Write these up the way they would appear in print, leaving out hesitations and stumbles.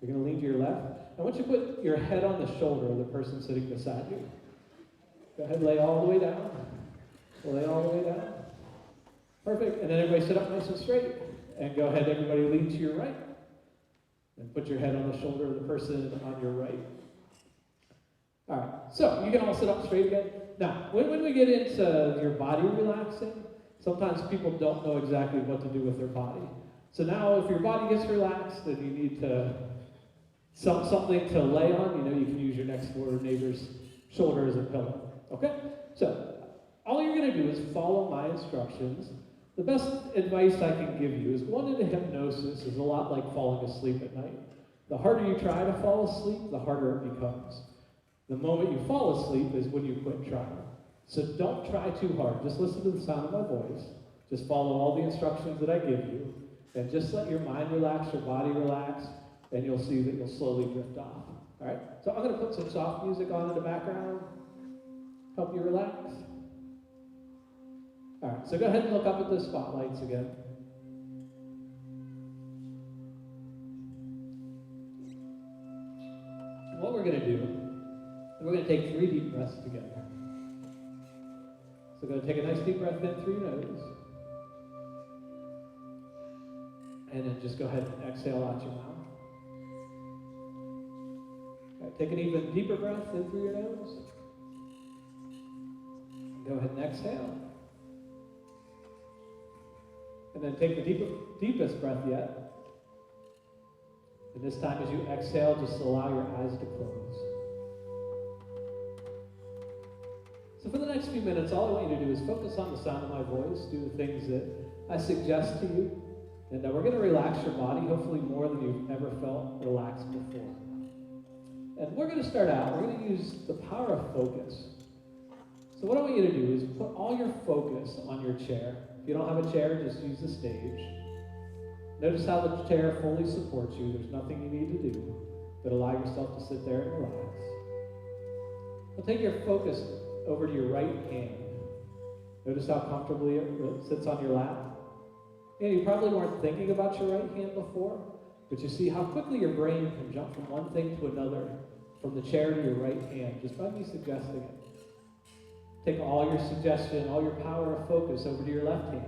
You're going to lean to your left. I want you to put your head on the shoulder of the person sitting beside you. Go ahead, lay all the way down. Lay all the way down. Perfect. And then everybody sit up nice and straight. And go ahead, everybody lean to your right. And put your head on the shoulder of the person on your right. All right. So you can all sit up straight again. Now, when we get into your body relaxing, sometimes people don't know exactly what to do with their body. So now if your body gets relaxed and you need to something to lay on, you can use your next door neighbor's shoulder as a pillow. Okay? So all you're going to do is follow my instructions. The best advice I can give you is going into hypnosis is a lot like falling asleep at night. The harder you try to fall asleep, the harder it becomes. The moment you fall asleep is when you quit trying. So don't try too hard. Just listen to the sound of my voice. Just follow all the instructions that I give you. And just let your mind relax, your body relax, and you'll see that you'll slowly drift off. All right? So I'm going to put some soft music on in the background. Help you relax. All right, so go ahead and look up at the spotlights again. And what we're going to do is we're going to take 3 deep breaths together. So go ahead and take a nice deep breath in through your nose. And then just go ahead and exhale out your mouth. All right, take an even deeper breath in through your nose. Go ahead and exhale. And then take the deepest breath yet. And this time as you exhale, just allow your eyes to close. So for the next few minutes, all I want you to do is focus on the sound of my voice, do the things that I suggest to you. And we're going to relax your body, hopefully more than you've ever felt relaxed before. And we're going to start out, we're going to use the power of focus. So what I want you to do is put all your focus on your chair. If you don't have a chair, just use the stage. Notice how the chair fully supports you. There's nothing you need to do, but allow yourself to sit there and relax. Now take your focus over to your right hand. Notice how comfortably it sits on your lap. And you probably weren't thinking about your right hand before, but you see how quickly your brain can jump from one thing to another, from the chair to your right hand, just by me suggesting it. Take all your suggestion, all your power of focus over to your left hand,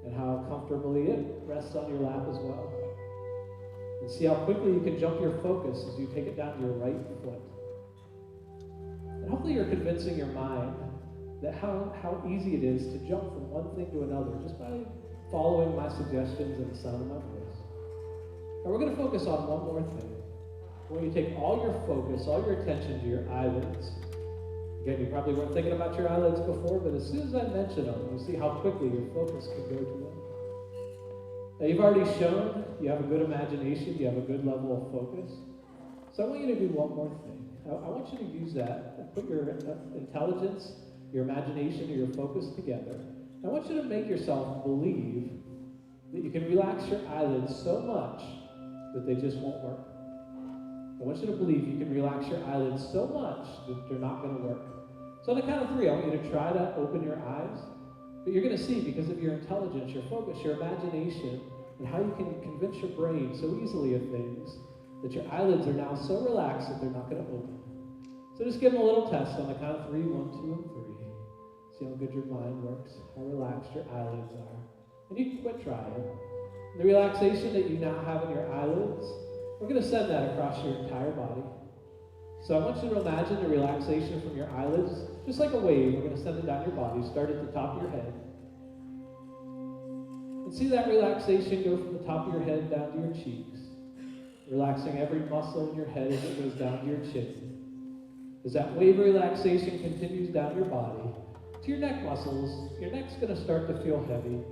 and how comfortably it rests on your lap as well. And see how quickly you can jump your focus as you take it down to your right foot. And hopefully you're convincing your mind that how easy it is to jump from one thing to another just by following my suggestions and the sound of my voice. And we're going to focus on one more thing. When you take all your focus, all your attention to your eyelids. Again, you probably weren't thinking about your eyelids before, but as soon as I mention them, you see how quickly your focus can go to them. Now, you've already shown you have a good imagination, you have a good level of focus. So I want you to do one more thing. I want you to use that and put your intelligence, your imagination, or your focus together. I want you to make yourself believe that you can relax your eyelids so much that they just won't work. I want you to believe you can relax your eyelids so much that they're not going to work. So on the count of 3, I want you to try to open your eyes. But you're going to see, because of your intelligence, your focus, your imagination, and how you can convince your brain so easily of things, that your eyelids are now so relaxed that they're not going to open. So just give them a little test on the count of 3, 1, 2, and 3. See how good your mind works, how relaxed your eyelids are. And you can quit trying. The relaxation that you now have in your eyelids, we're going to send that across your entire body. So I want you to imagine the relaxation from your eyelids, just like a wave. We're going to send it down your body, start at the top of your head. And see that relaxation go from the top of your head down to your cheeks, relaxing every muscle in your head as it goes down to your chin. As that wave of relaxation continues down your body, to your neck muscles, your neck's going to start to feel heavy.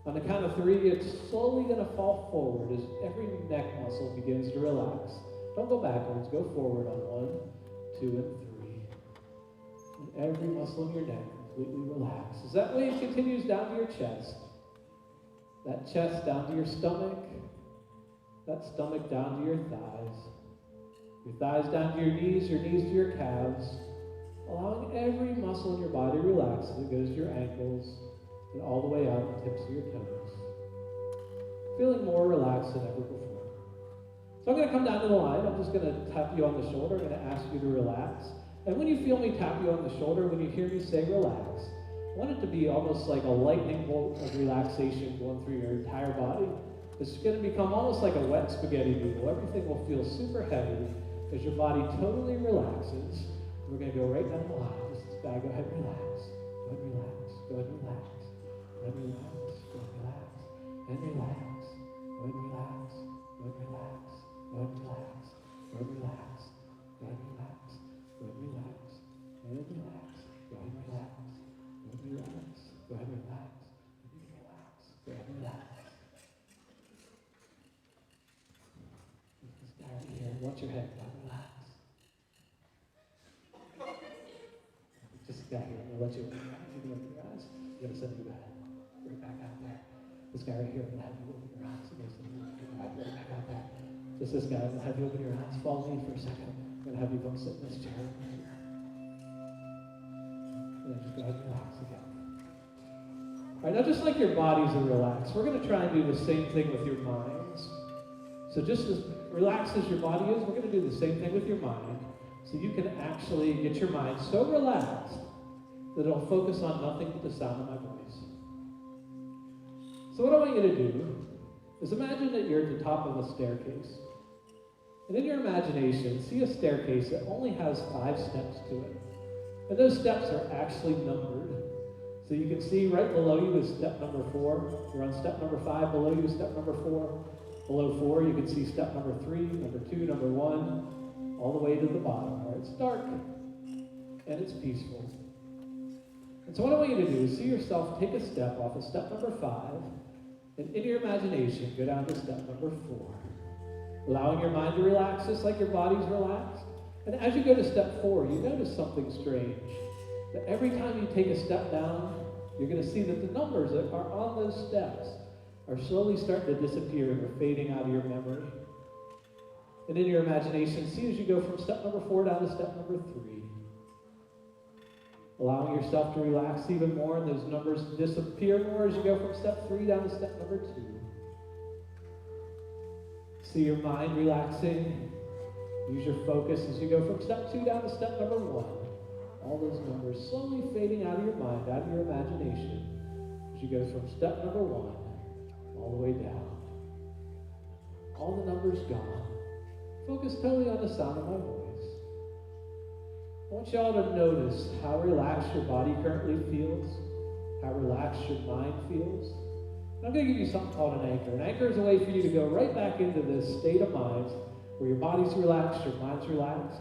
On the count of 3, it's slowly going to fall forward as every neck muscle begins to relax. Don't go backwards, go forward on 1, 2, and 3. And every muscle in your neck completely relaxes. As that wave continues down to your chest, that chest down to your stomach, that stomach down to your thighs down to your knees to your calves, allowing every muscle in your body to relax as it goes to your ankles and all the way out the tips of your toes. Feeling more relaxed than ever before. So I'm going to come down to the line. I'm just going to tap you on the shoulder. I'm going to ask you to relax. And when you feel me tap you on the shoulder, when you hear me say relax, I want it to be almost like a lightning bolt of relaxation going through your entire body. It's going to become almost like a wet spaghetti noodle. Everything will feel super heavy as your body totally relaxes. We're going to go right down the line. Just go ahead and relax. Go ahead and relax. Go ahead and relax. Go ahead and relax. Go ahead and relax. And relax. Go ahead and relax. Go ahead and relax. Go ahead and relax. Go ahead and relax. Go ahead and relax. Go ahead and relax. And relax. Go ahead and relax. Go ahead and relax. Go ahead and relax. Go ahead and relax. This guy right here, watch your head. Go ahead and relax. Just this guy here, I'm gonna let you open your eyes. You can open your eyes. You gotta send you back. Right back out there. This guy right here, I'm gonna have you open your eyes. I'm gonna send you right back out there. Just this guy, I'm gonna have you open your eyes. Follow me for a second. I'm gonna have you come sit in this chair over here. And then just go ahead and relax again. All right, now just like your bodies are relaxed, we're going to try and do the same thing with your minds. So just as relaxed as your body is, we're going to do the same thing with your mind. So you can actually get your mind so relaxed that it'll focus on nothing but the sound of my voice. So what I want you to do is imagine that you're at the top of a staircase. And in your imagination, see a staircase that only has 5 steps to it. And those steps are actually numbered. So you can see right below you is step number 4. You're on step number 5. Below you is step number 4. Below 4, you can see step number 3, number 2, number 1, all the way to the bottom where it's dark and it's peaceful. And so what I want you to do is see yourself take a step off of step number 5, and in your imagination, go down to step number 4. Allowing your mind to relax just like your body's relaxed. And as you go to step 4, you notice something strange. That every time you take a step down, you're going to see that the numbers that are on those steps are slowly starting to disappear and are fading out of your memory. And in your imagination, see as you go from step number 4 down to step number 3. Allowing yourself to relax even more, and those numbers disappear more as you go from step 3 down to step number 2. See your mind relaxing. Use your focus as you go from step 2 down to step number 1. All those numbers slowly fading out of your mind, out of your imagination, as you go from step number 1 all the way down. All the numbers gone. Focus totally on the sound of my voice. I want y'all to notice how relaxed your body currently feels, how relaxed your mind feels. And I'm going to give you something called an anchor. An anchor is a way for you to go right back into this state of mind where your body's relaxed, your mind's relaxed.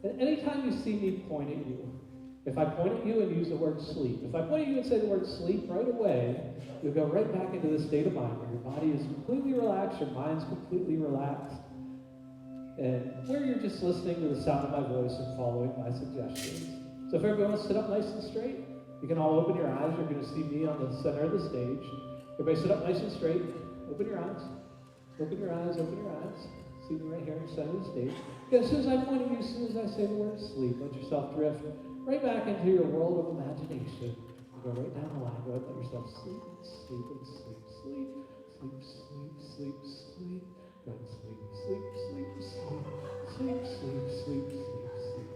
And anytime you see me point at you, if I point at you and use the word sleep, if I point at you and say the word sleep right away, you'll go right back into this state of mind where your body is completely relaxed, your mind's completely relaxed, and where you're just listening to the sound of my voice and following my suggestions. So if everyone wants to sit up nice and straight, you can all open your eyes. You're going to see me on the center of the stage. Everybody sit up nice and straight. Open your eyes. Open your eyes. Open your eyes. See me right here in the center of the stage. Yeah, as soon as I point at you, as soon as I say the word sleep, let yourself drift right back into your world of imagination. You go right down the line. Go ahead and let yourself sleep and sleep and sleep, sleep, sleep, sleep, sleep, sleep. Go ahead and sleep, sleep, sleep, sleep, sleep, sleep, sleep, sleep, sleep, sleep.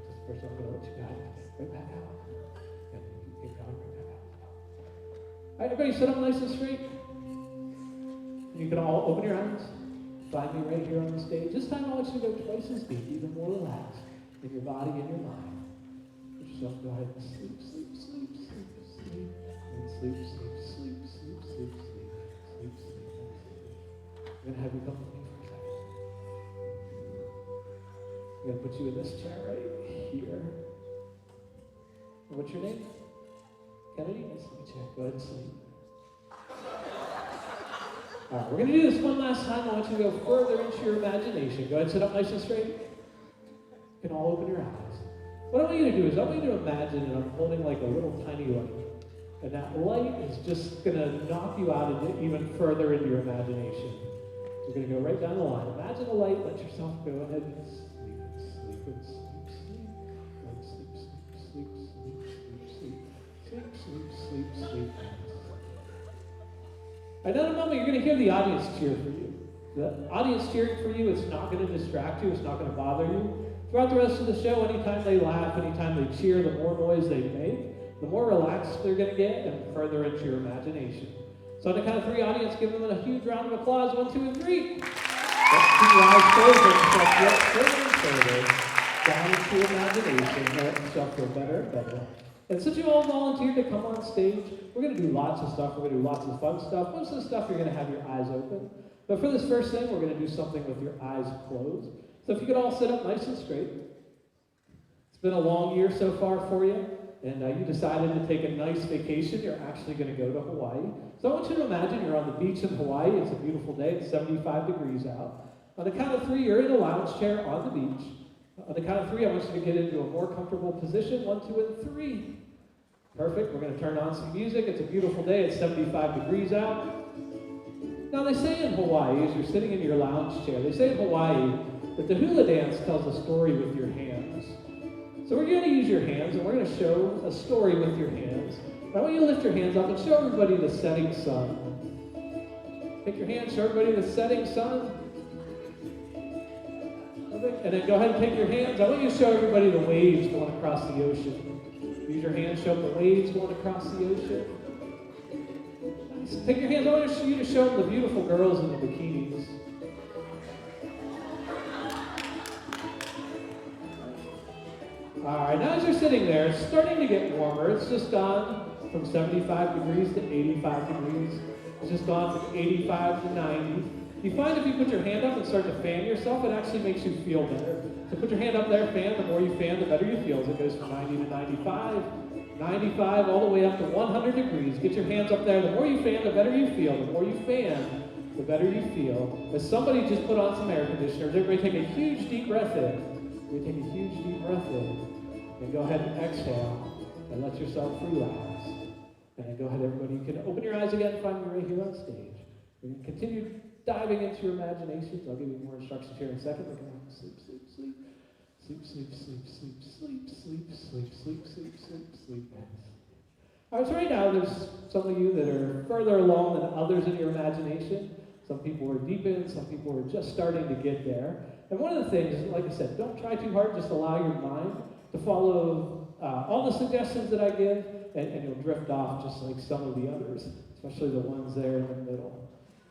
Just first, I'm going to let you go right back out. And you keep going right back out. All right, everybody sit up nice and straight. And you can all open your eyes. Find me right here on the stage. This time I want you to go twice as deep, even more relaxed in your body and your mind. Let yourself go ahead and sleep, sleep, sleep, sleep, sleep, and sleep, sleep, sleep, sleep, sleep, sleep, sleep, sleep, and sleep. I'm going to have you come with me for a second. I'm going to put you in this chair right here. And what's your name? Kennedy? Nice to meet you. Go ahead and sleep. All right, we're going to do this one last time. I want you to go further into your imagination. Go ahead and sit up nice and straight. You can all open your eyes. What I want you to do is I want you to imagine that I'm holding like a little tiny light. And that light is just going to knock you out into even further into your imagination. You're going to go right down the line. Imagine the light. Let yourself go ahead and sleep and sleep and sleep, sleep. And sleep, sleep, sleep, sleep, sleep, sleep, sleep, sleep, sleep, sleep. And in a moment, you're going to hear the audience cheer for you. The audience cheering for you, it's not going to distract you, it's not going to bother you. Throughout the rest of the show, anytime they laugh, anytime they cheer, the more noise they make, the more relaxed they're going to get and further into your imagination. So on the count of 3, audience, give them a huge round of applause. 1, 2, and 3. Let's keep your eyes closed and stretch yet further and further down into your imagination. Let yourself feel better and better. And since you all volunteered to come on stage, we're going to do lots of stuff. We're going to do lots of fun stuff. Most of the stuff you're going to have your eyes open. But for this first thing, we're going to do something with your eyes closed. So if you could all sit up nice and straight. It's been a long year so far for you, and you decided to take a nice vacation. You're actually going to go to Hawaii. So I want you to imagine you're on the beach in Hawaii. It's a beautiful day. It's 75 degrees out. On the count of 3, you're in a lounge chair on the beach. On the count of 3, I want you to get into a more comfortable position. 1, 2, and 3. Perfect. We're going to turn on some music. It's a beautiful day. It's 75 degrees out. Now, they say in Hawaii, as you're sitting in your lounge chair, they say in Hawaii that the hula dance tells a story with your hands. So we're going to use your hands, and we're going to show a story with your hands. I want you to lift your hands up and show everybody the setting sun. Take your hands, show everybody the setting sun. And then go ahead and take your hands. I want you to show everybody the waves going across the ocean. Use your hands, show the waves going across the ocean. Take your hands. I want you to show them the beautiful girls in the bikinis. All right, now as you're sitting there, it's starting to get warmer. It's just gone from 75 degrees to 85 degrees. It's just gone from 85 to 90. You find if you put your hand up and start to fan yourself, it actually makes you feel better. So put your hand up there, fan. The more you fan, the better you feel. As it goes from 90 to 95. 95 all the way up to 100 degrees. Get your hands up there. The more you fan, the better you feel. The more you fan, the better you feel. As somebody just put on some air conditioners, everybody take a huge deep breath in. We take a huge deep breath in. And go ahead and exhale. And let yourself relax. And then go ahead, everybody. You can open your eyes again and find me right here on stage. We're going to continue diving into your imaginations. I'll give you more instructions here in a second. We're going to sleep, sleep, sleep. Sleep, sleep, sleep, sleep, sleep, sleep, sleep, sleep, sleep, sleep, sleep. All right, so right now there's some of you that are further along than others in your imagination. Some people are deep in, some people are just starting to get there. And one of the things, like I said, don't try too hard, just allow your mind to follow all the suggestions that I give, and you'll drift off just like some of the others, especially the ones there in the middle.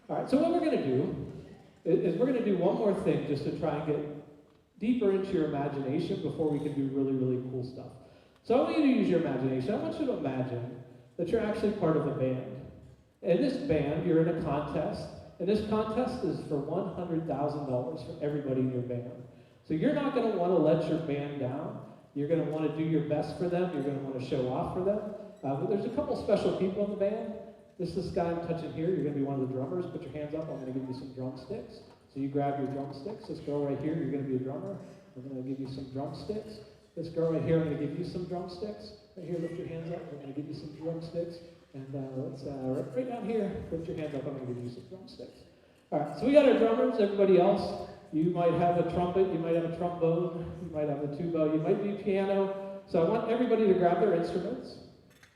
All right, so what we're going to do is we're going to do one more thing just to try and get deeper into your imagination before we can do really, really cool stuff. So I want you to use your imagination. I want you to imagine that you're actually part of a band. In this band, you're in a contest, and this contest is for $100,000 for everybody in your band. So you're not going to want to let your band down. You're going to want to do your best for them. You're going to want to show off for them. But there's a couple special people in the band. This guy I'm touching here. You're going to be one of the drummers. Put your hands up. I'm going to give you some drumsticks. So you grab your drumsticks. This girl right here, you're going to be a drummer. I'm going to give you some drumsticks. This girl right here, I'm going to give you some drumsticks. Right here, lift your hands up. I'm going to give you some drumsticks. And let's, right down here, lift your hands up. I'm going to give you some drumsticks. All right, so we got our drummers. Everybody else, you might have a trumpet. You might have a trombone. You might have a tuba. You might be piano. So I want everybody to grab their instruments.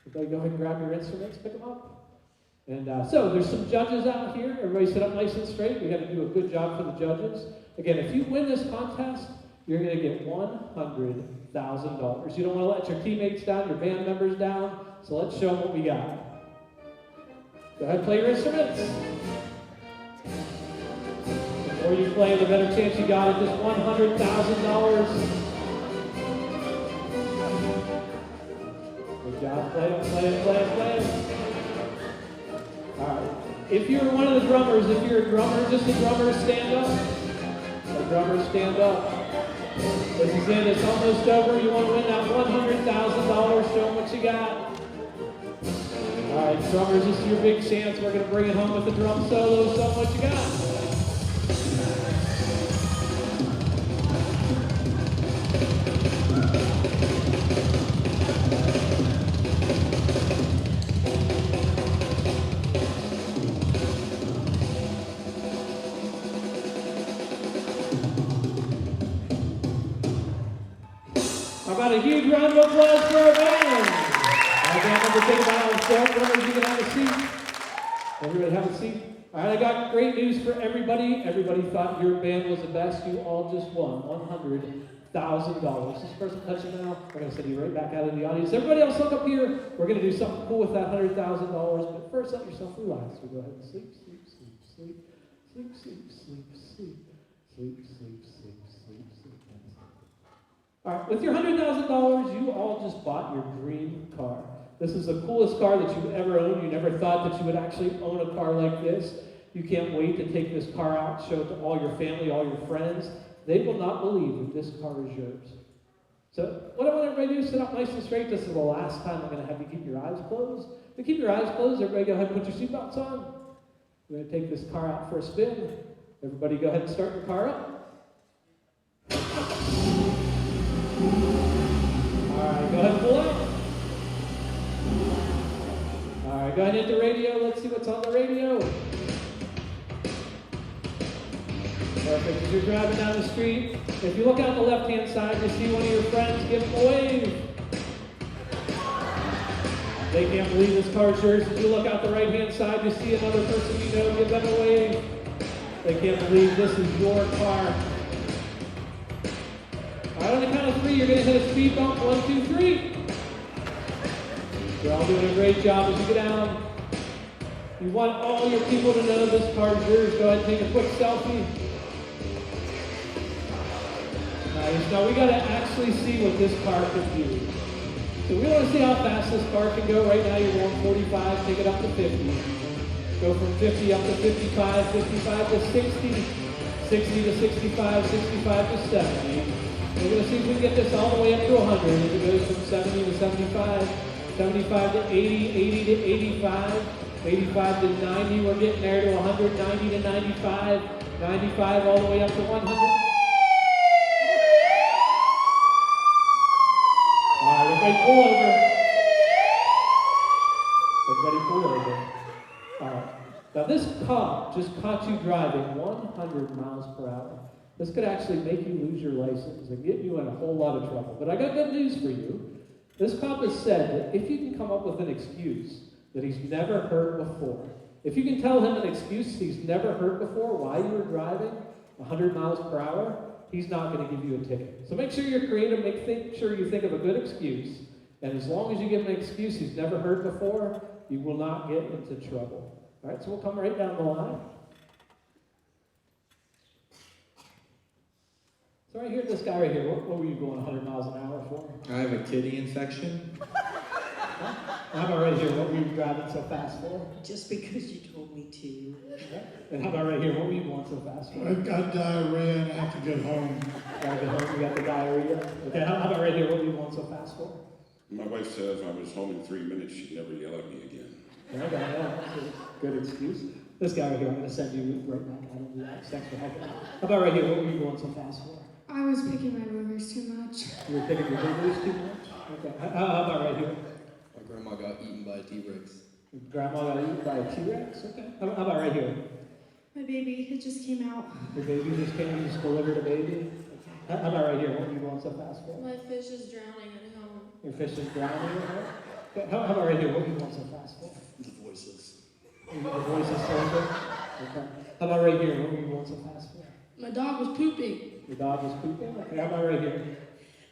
Everybody go ahead and grab your instruments. Pick them up. And so there's some judges out here. Everybody sit up nice and straight. We got to do a good job for the judges. Again, if you win this contest, you're going to get $100,000. You don't want to let your teammates down, your band members down. So let's show them what we got. Go ahead, play your instruments. The more you play, the better chance you got at this $100,000. Good job. Play it, play it, play it, play it. All right. If you're one of the drummers, if you're a drummer, just a drummer, stand up. A drummer, stand up. This is it. It's almost over. You want to win that $100,000. Show them what you got. All right, drummers, this is your big chance. We're going to bring it home with the drum solo. Show them what you got. How about a huge round of applause for our band? Our band number 10 miles, drummers, you can have a seat. Everybody have a seat? All right, I got great news for everybody. Everybody thought your band was the best. You all just won $100,000. This person touching now, we're going to send you right back out of the audience. Everybody else look up here. We're going to do something cool with that $100,000. But first, let yourself relax. So go ahead and sleep, sleep, sleep, sleep, sleep, sleep, sleep, sleep, sleep, sleep, sleep, sleep, sleep. All right, with your $100,000, you all just bought your dream car. This is the coolest car that you've ever owned. You never thought that you would actually own a car like this. You can't wait to take this car out, show it to all your family, all your friends. They will not believe that this car is yours. So what I want everybody to do is sit up nice and straight. This is the last time I'm going to have you keep your eyes closed. To keep your eyes closed, everybody go ahead and put your seatbelts on. We're going to take this car out for a spin. Everybody go ahead and start your car up. All right, go ahead and pull out. All right, go ahead and hit the radio. Let's see what's on the radio. Perfect. As you're driving down the street, if you look out the left-hand side, you see one of your friends, give them a wave. They can't believe this car's yours. If you look out the right-hand side, you see another person you know, give them a wave. They can't believe this is your car. All right, on the count of three, you're going to hit a speed bump. 1, 2, 3. You're all doing a great job as you get down. You want all your people to know this car is yours. Go ahead and take a quick selfie. Nice. Now we got to actually see what this car can do. So we want to see how fast this car can go. Right now you're going 45, take it up to 50. Go from 50 up to 55, 55 to 60, 60 to 65, 65 to 70. We're going to see if we can get this all the way up to 100. If it goes from 70 to 75, 75 to 80, 80 to 85, 85 to 90. We're getting there to 100, 90 to 95, 95 all the way up to 100. All right, everybody pull over. Everybody pull over. All right. Now this cop just caught you driving 100 miles per hour. This could actually make you lose your license and get you in a whole lot of trouble. But I got good news for you. This cop has said that if you can come up with an excuse that he's never heard before, if you can tell him an excuse he's never heard before why you were driving 100 miles per hour, he's not going to give you a ticket. So make sure you're creative, make sure you think of a good excuse, and as long as you give him an excuse he's never heard before, you will not get into trouble. All right, so we'll come right down the line. So right here, this guy right here, what were you going 100 miles an hour for? I have a kidney infection. How about right here, what were you driving so fast for? Just because you told me to. Okay. And how about right here, what were you going so fast for? I've got diarrhea and I have to get home. Gotta get home, you got the diarrhea. Okay, how about right here, what were you going so fast for? My wife says if I was home in 3 minutes, she'd never yell at me again. Okay, yeah, that's a good excuse. This guy right here, I'm going to send you right back out of the ice. Thanks for helping out. How about right here, what were you going so fast for? I was picking my boogers too much. You were picking your boogers too much? Okay, how about right here? My grandma got eaten by a T-Rex. Your grandma got eaten by a T-Rex? Okay. How about right here? My baby, it just came out. Your baby just came, you just delivered a baby? Okay. How about right here, what were you going so fast for? My fish is drowning at home. Your fish is drowning at home? Okay. How about right here, what were you going so fast for? The voices. The voices so good? Okay. How about right here, what were you going so fast for? My dog was pooping. Your dog was pooping? Okay, how about right here?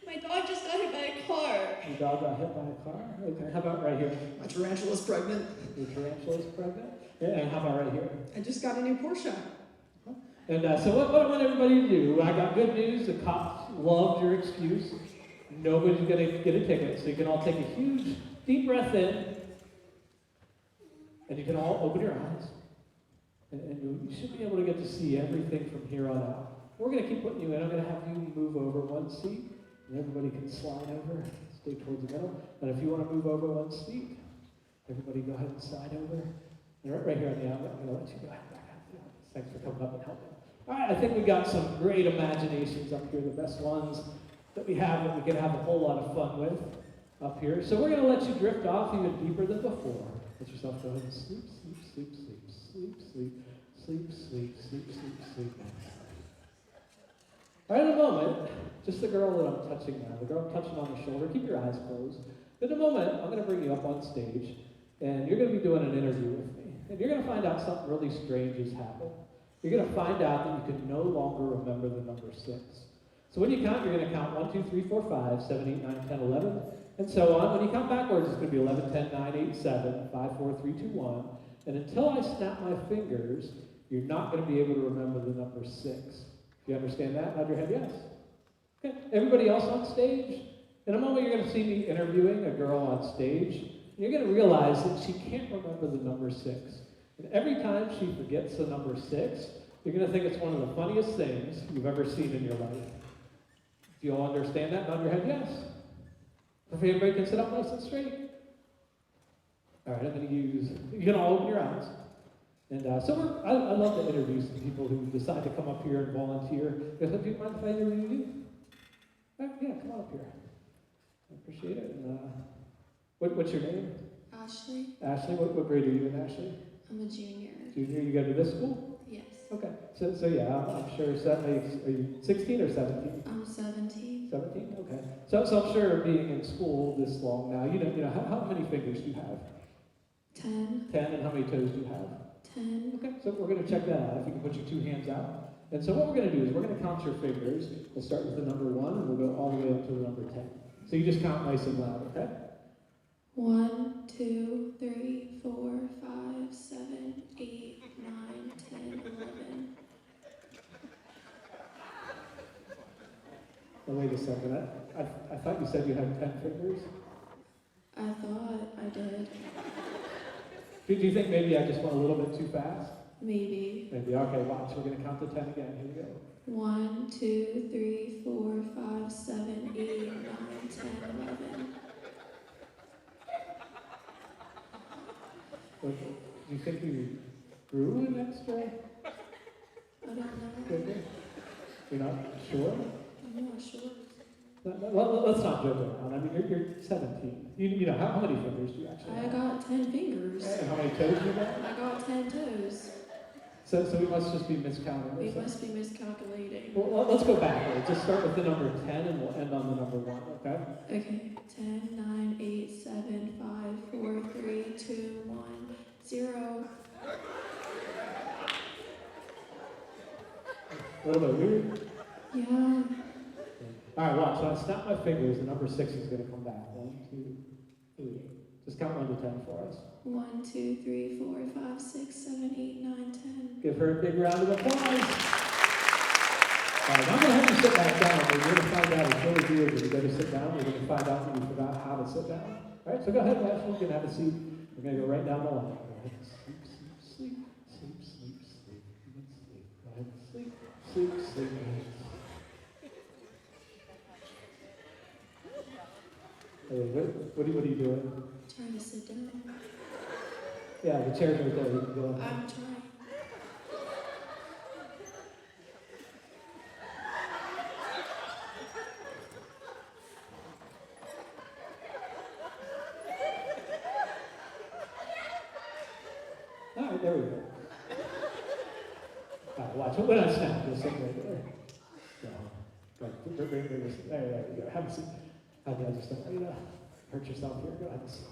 My dog just got hit by a car. Your dog got hit by a car? Okay, how about right here? My tarantula's pregnant. Your tarantula is pregnant? Yeah, and how about right here? I just got a new Porsche. And so what I want everybody to do, I got good news. The cops loved your excuse. Nobody's going to get a ticket. So you can all take a huge, deep breath in. And you can all open your eyes. And you should be able to get to see everything from here on out. We're going to keep putting you in. I'm going to have you move over one seat. And everybody can slide over. Stay towards the middle. And if you want to move over one seat, everybody go ahead and slide over. And right here on the outside, I'm going to let you go ahead and back out. Thanks for coming up and helping. All right, I think we got some great imaginations up here, the best ones that we have that we can have a whole lot of fun with up here. So we're going to let you drift off even deeper than before. Let yourself go ahead and sleep, sleep, sleep, sleep, sleep, sleep, sleep, sleep, sleep, sleep, sleep. All right, in a moment, just the girl that I'm touching now, the girl I'm touching on the shoulder, keep your eyes closed. In a moment, I'm going to bring you up on stage, and you're going to be doing an interview with me. And you're going to find out something really strange has happened. You're going to find out that you can no longer remember the number 6. So when you count, you're going to count 1, 2, 3, 4, 5, 7, 8, 9, 10, 11, and so on. When you count backwards, it's going to be 11, 10, 9, 8, 7, 5, 4, 3, 2, 1. And until I snap my fingers, you're not going to be able to remember the number 6. Do you understand that? Nod your head yes. Okay. Everybody else on stage? In a moment, you're going to see me interviewing a girl on stage. And you're going to realize that she can't remember the number 6. And every time she forgets the number 6, you're going to think it's one of the funniest things you've ever seen in your life. Do you all understand that? Nod your head yes. If everybody can sit up nice and straight. All right, I'm going to use, you can all open your eyes. And I love to introduce the people who decide to come up here and volunteer. Do you mind if I interview you? Yeah, come on up here. I appreciate it. And, what's your name? Ashley. Ashley, what grade are you in, Ashley? I'm a junior. Junior, you go to this school? Yes. Okay, so yeah, I'm sure, certainly, are you 16 or 17? I'm 17. 17, okay. So I'm sure being in school this long now, you know, how many fingers do you have? 10. 10, and how many toes do you have? 10. Okay, so we're going to check that out. If you can put your 2 hands out. And so what we're going to do is we're going to count your fingers. We'll start with the number 1, and we'll go all the way up to the number 10. So you just count nice and loud, okay? 1, 2, 3, 4, 5, 7, 8, 9, 10, 11. Oh, wait a second. I thought you said you had 10 fingers. I thought I did. Do you think maybe I just went a little bit too fast? Maybe. Maybe. Okay, watch. We're going to count to 10 again. Here we go. 1, 2, 3, 4, 5, 7, 8, 9, 10, 11. Do you think you grew an extra I don't know. finger? You're not sure? I'm not sure. Let's not joke around. I mean, you're 17. You know, how many fingers do you actually I have? got 10 fingers. And how many toes do you got? I got 10 toes. So we must just be miscounting. We this. must be miscalculating. Well, let's go backwards. Just start with the number 10 and we'll end on the number 1, okay? Okay. 10, 9, 8, 7, 5, 4, 3, 2, 1, 0. A little bit weird. Yeah. All right, watch. So I snap my fingers. The number 6 is going to come back. 1, 2, 3. Just count 1 to 10 for us. 1, 2, 3, 4, 5, 6, 7, 8, 9, 10. Give her a big round of applause. All right, I'm going to have you sit back down. We're going to find out. It's really weird when you go to sit down. We're going to find out when you forgot how to sit down. All right, so go ahead, Ashley. You can have a seat. We're going to go right down the line. Go ahead. Sleep, sleep, sleep, sleep, sleep, sleep. Go ahead. Sleep, sleep, sleep. Hey, what are you doing? Trying to sit down. Yeah, the chair's right there. You can go. I'm trying. All right, there we go. All right, watch. When I snap, you'll sit right there. So, bring this. There you go. Have a seat. I just don't want you to hurt yourself here. Go ahead and sit.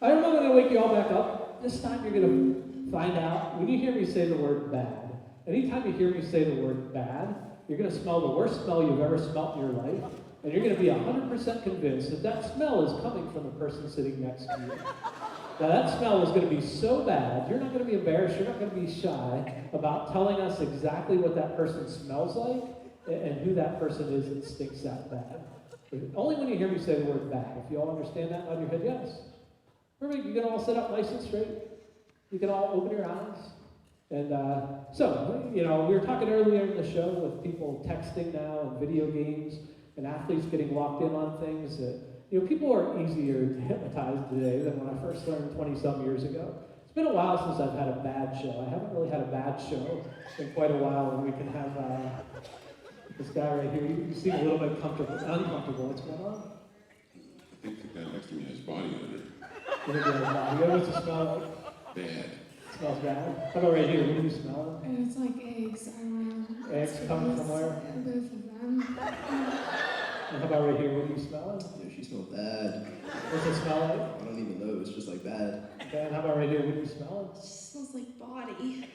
All right, I'm going to wake you all back up. This time you're going to find out, when you hear me say the word bad, anytime you hear me say the word bad, you're going to smell the worst smell you've ever smelt in your life, and you're going to be 100% convinced that that smell is coming from the person sitting next to you. Now that smell is going to be so bad, you're not going to be embarrassed, you're not going to be shy about telling us exactly what that person smells like and who that person is that stinks that bad. Only when you hear me say the word bad. If you all understand that, nod your head yes. Perfect. You can all sit up nice and straight. You can all open your eyes. And so, you know, we were talking earlier in the show with people texting now and video games and athletes getting locked in on things that, you know, people are easier to hypnotize today than when I first learned 20-some years ago. It's been a while since I've had a bad show. I haven't really had a bad show in quite a while, and we can have this guy right here. You seem a little bit uncomfortable. What's going on? I think the guy next to me has body odor. What's it smell like? Bad. It smells bad. How about right here? What do you smell? It's like eggs. I don't know. Eggs coming from where? Both of them. And how about right here? What do you smell? Yeah, she smelled bad. What's it smell like? I don't even know. It's just like bad. Okay, and how about right here? What do you smell? It just smells like body.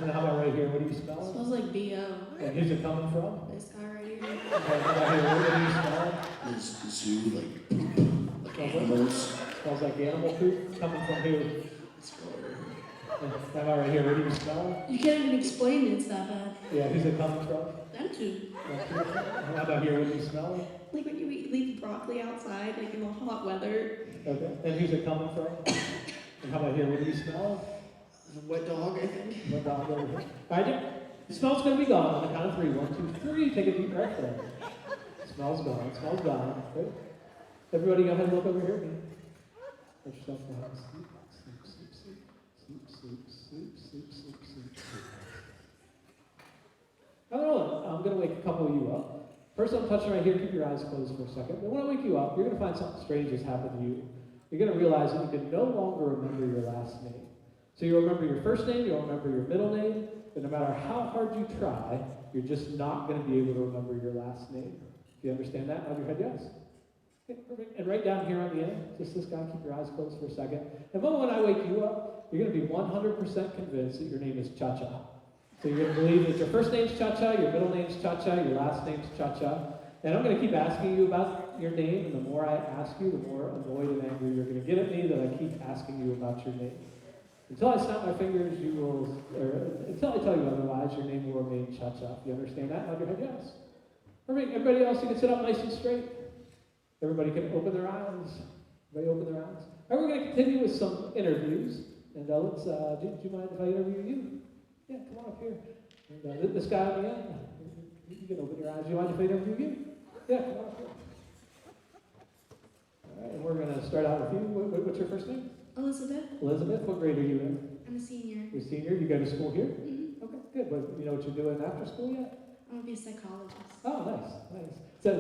And how about right here? What do you It smell? smells like BO. And who's it coming from? This guy right here. Okay, how about here? What do you smell? It's the zoo, like animals. Smells like animal poop. Coming from who? And how about right here? What do you smell? You can't even explain it, it's that bad. Yeah, who's it coming from? Them two. And how about here? What do you smell? Like when you leave broccoli outside, like in the hot weather. Okay, and who's it coming from? And how about here? What do you smell? Wet dog, I think. What dog over here? All right, the smell's going to be gone on the count of 3. 1, 2, 3. Take a deep breath in. Smell's gone. Smell's gone. Right? Everybody go ahead and look over here. Let yourself down. Sleep, sleep, sleep, sleep, sleep, sleep, sleep, sleep, sleep, sleep. I don't know. I'm going to wake a couple of you up. First, I'm touching right here. Keep your eyes closed for a second. But when I wake you up, you're going to find something strange has happened to you. You're going to realize that you can no longer remember your last name. So you'll remember your first name, you'll remember your middle name, but no matter how hard you try, you're just not going to be able to remember your last name. Do you understand that? Nod your head yes. Okay, perfect. And right down here on the end, just this guy, keep your eyes closed for a second. And when I wake you up, you're going to be 100% convinced that your name is Cha-Cha. So you're going to believe that your first name's Cha-Cha, your middle name's Cha-Cha, your last name's Cha-Cha. And I'm going to keep asking you about your name, and the more I ask you, the more annoyed and angry you're going to get at me that I keep asking you about your name. Until I snap my fingers, you will, or until I tell you otherwise, your name will remain Cha-Cha. You understand that? Nod your head yes. Perfect. Everybody else, you can sit up nice and straight. Everybody can open their eyes. Everybody open their eyes. All right, we're going to continue with some interviews. And let's, do you mind if I interview you? Yeah, come on up here. And this guy on the end, you can open your eyes. Do you mind if I interview you? Yeah, come on up here. All right, and we're going to start out with you. What's your first name? Elizabeth. Elizabeth, what grade are you in? I'm a senior. You're a senior? You go to school here? Mm-hmm. Okay, good. But you know what you're doing after school yet? I'm gonna be a psychologist. Oh, nice, nice. So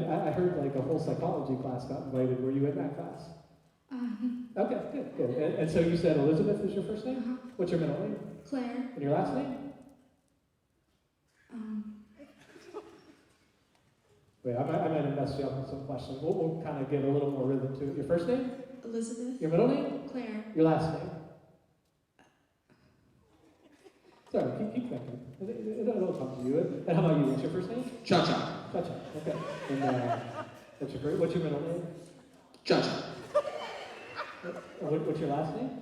I heard like a whole psychology class got invited. Were you in that class? Okay, good, good. And so you said Elizabeth is your first name? Uh-huh. What's your middle name? Claire. And your last name? Wait, I might have messed you up with some questions. We'll kind of get a little more rhythm to it. Your first name? Elizabeth. Your middle name? Claire. Your last name? Sorry, keep thinking. It'll come to you. And how about you? What's your first name? Cha-cha. Cha-Cha. Okay. And what's your middle name? Cha-cha. What's your last name?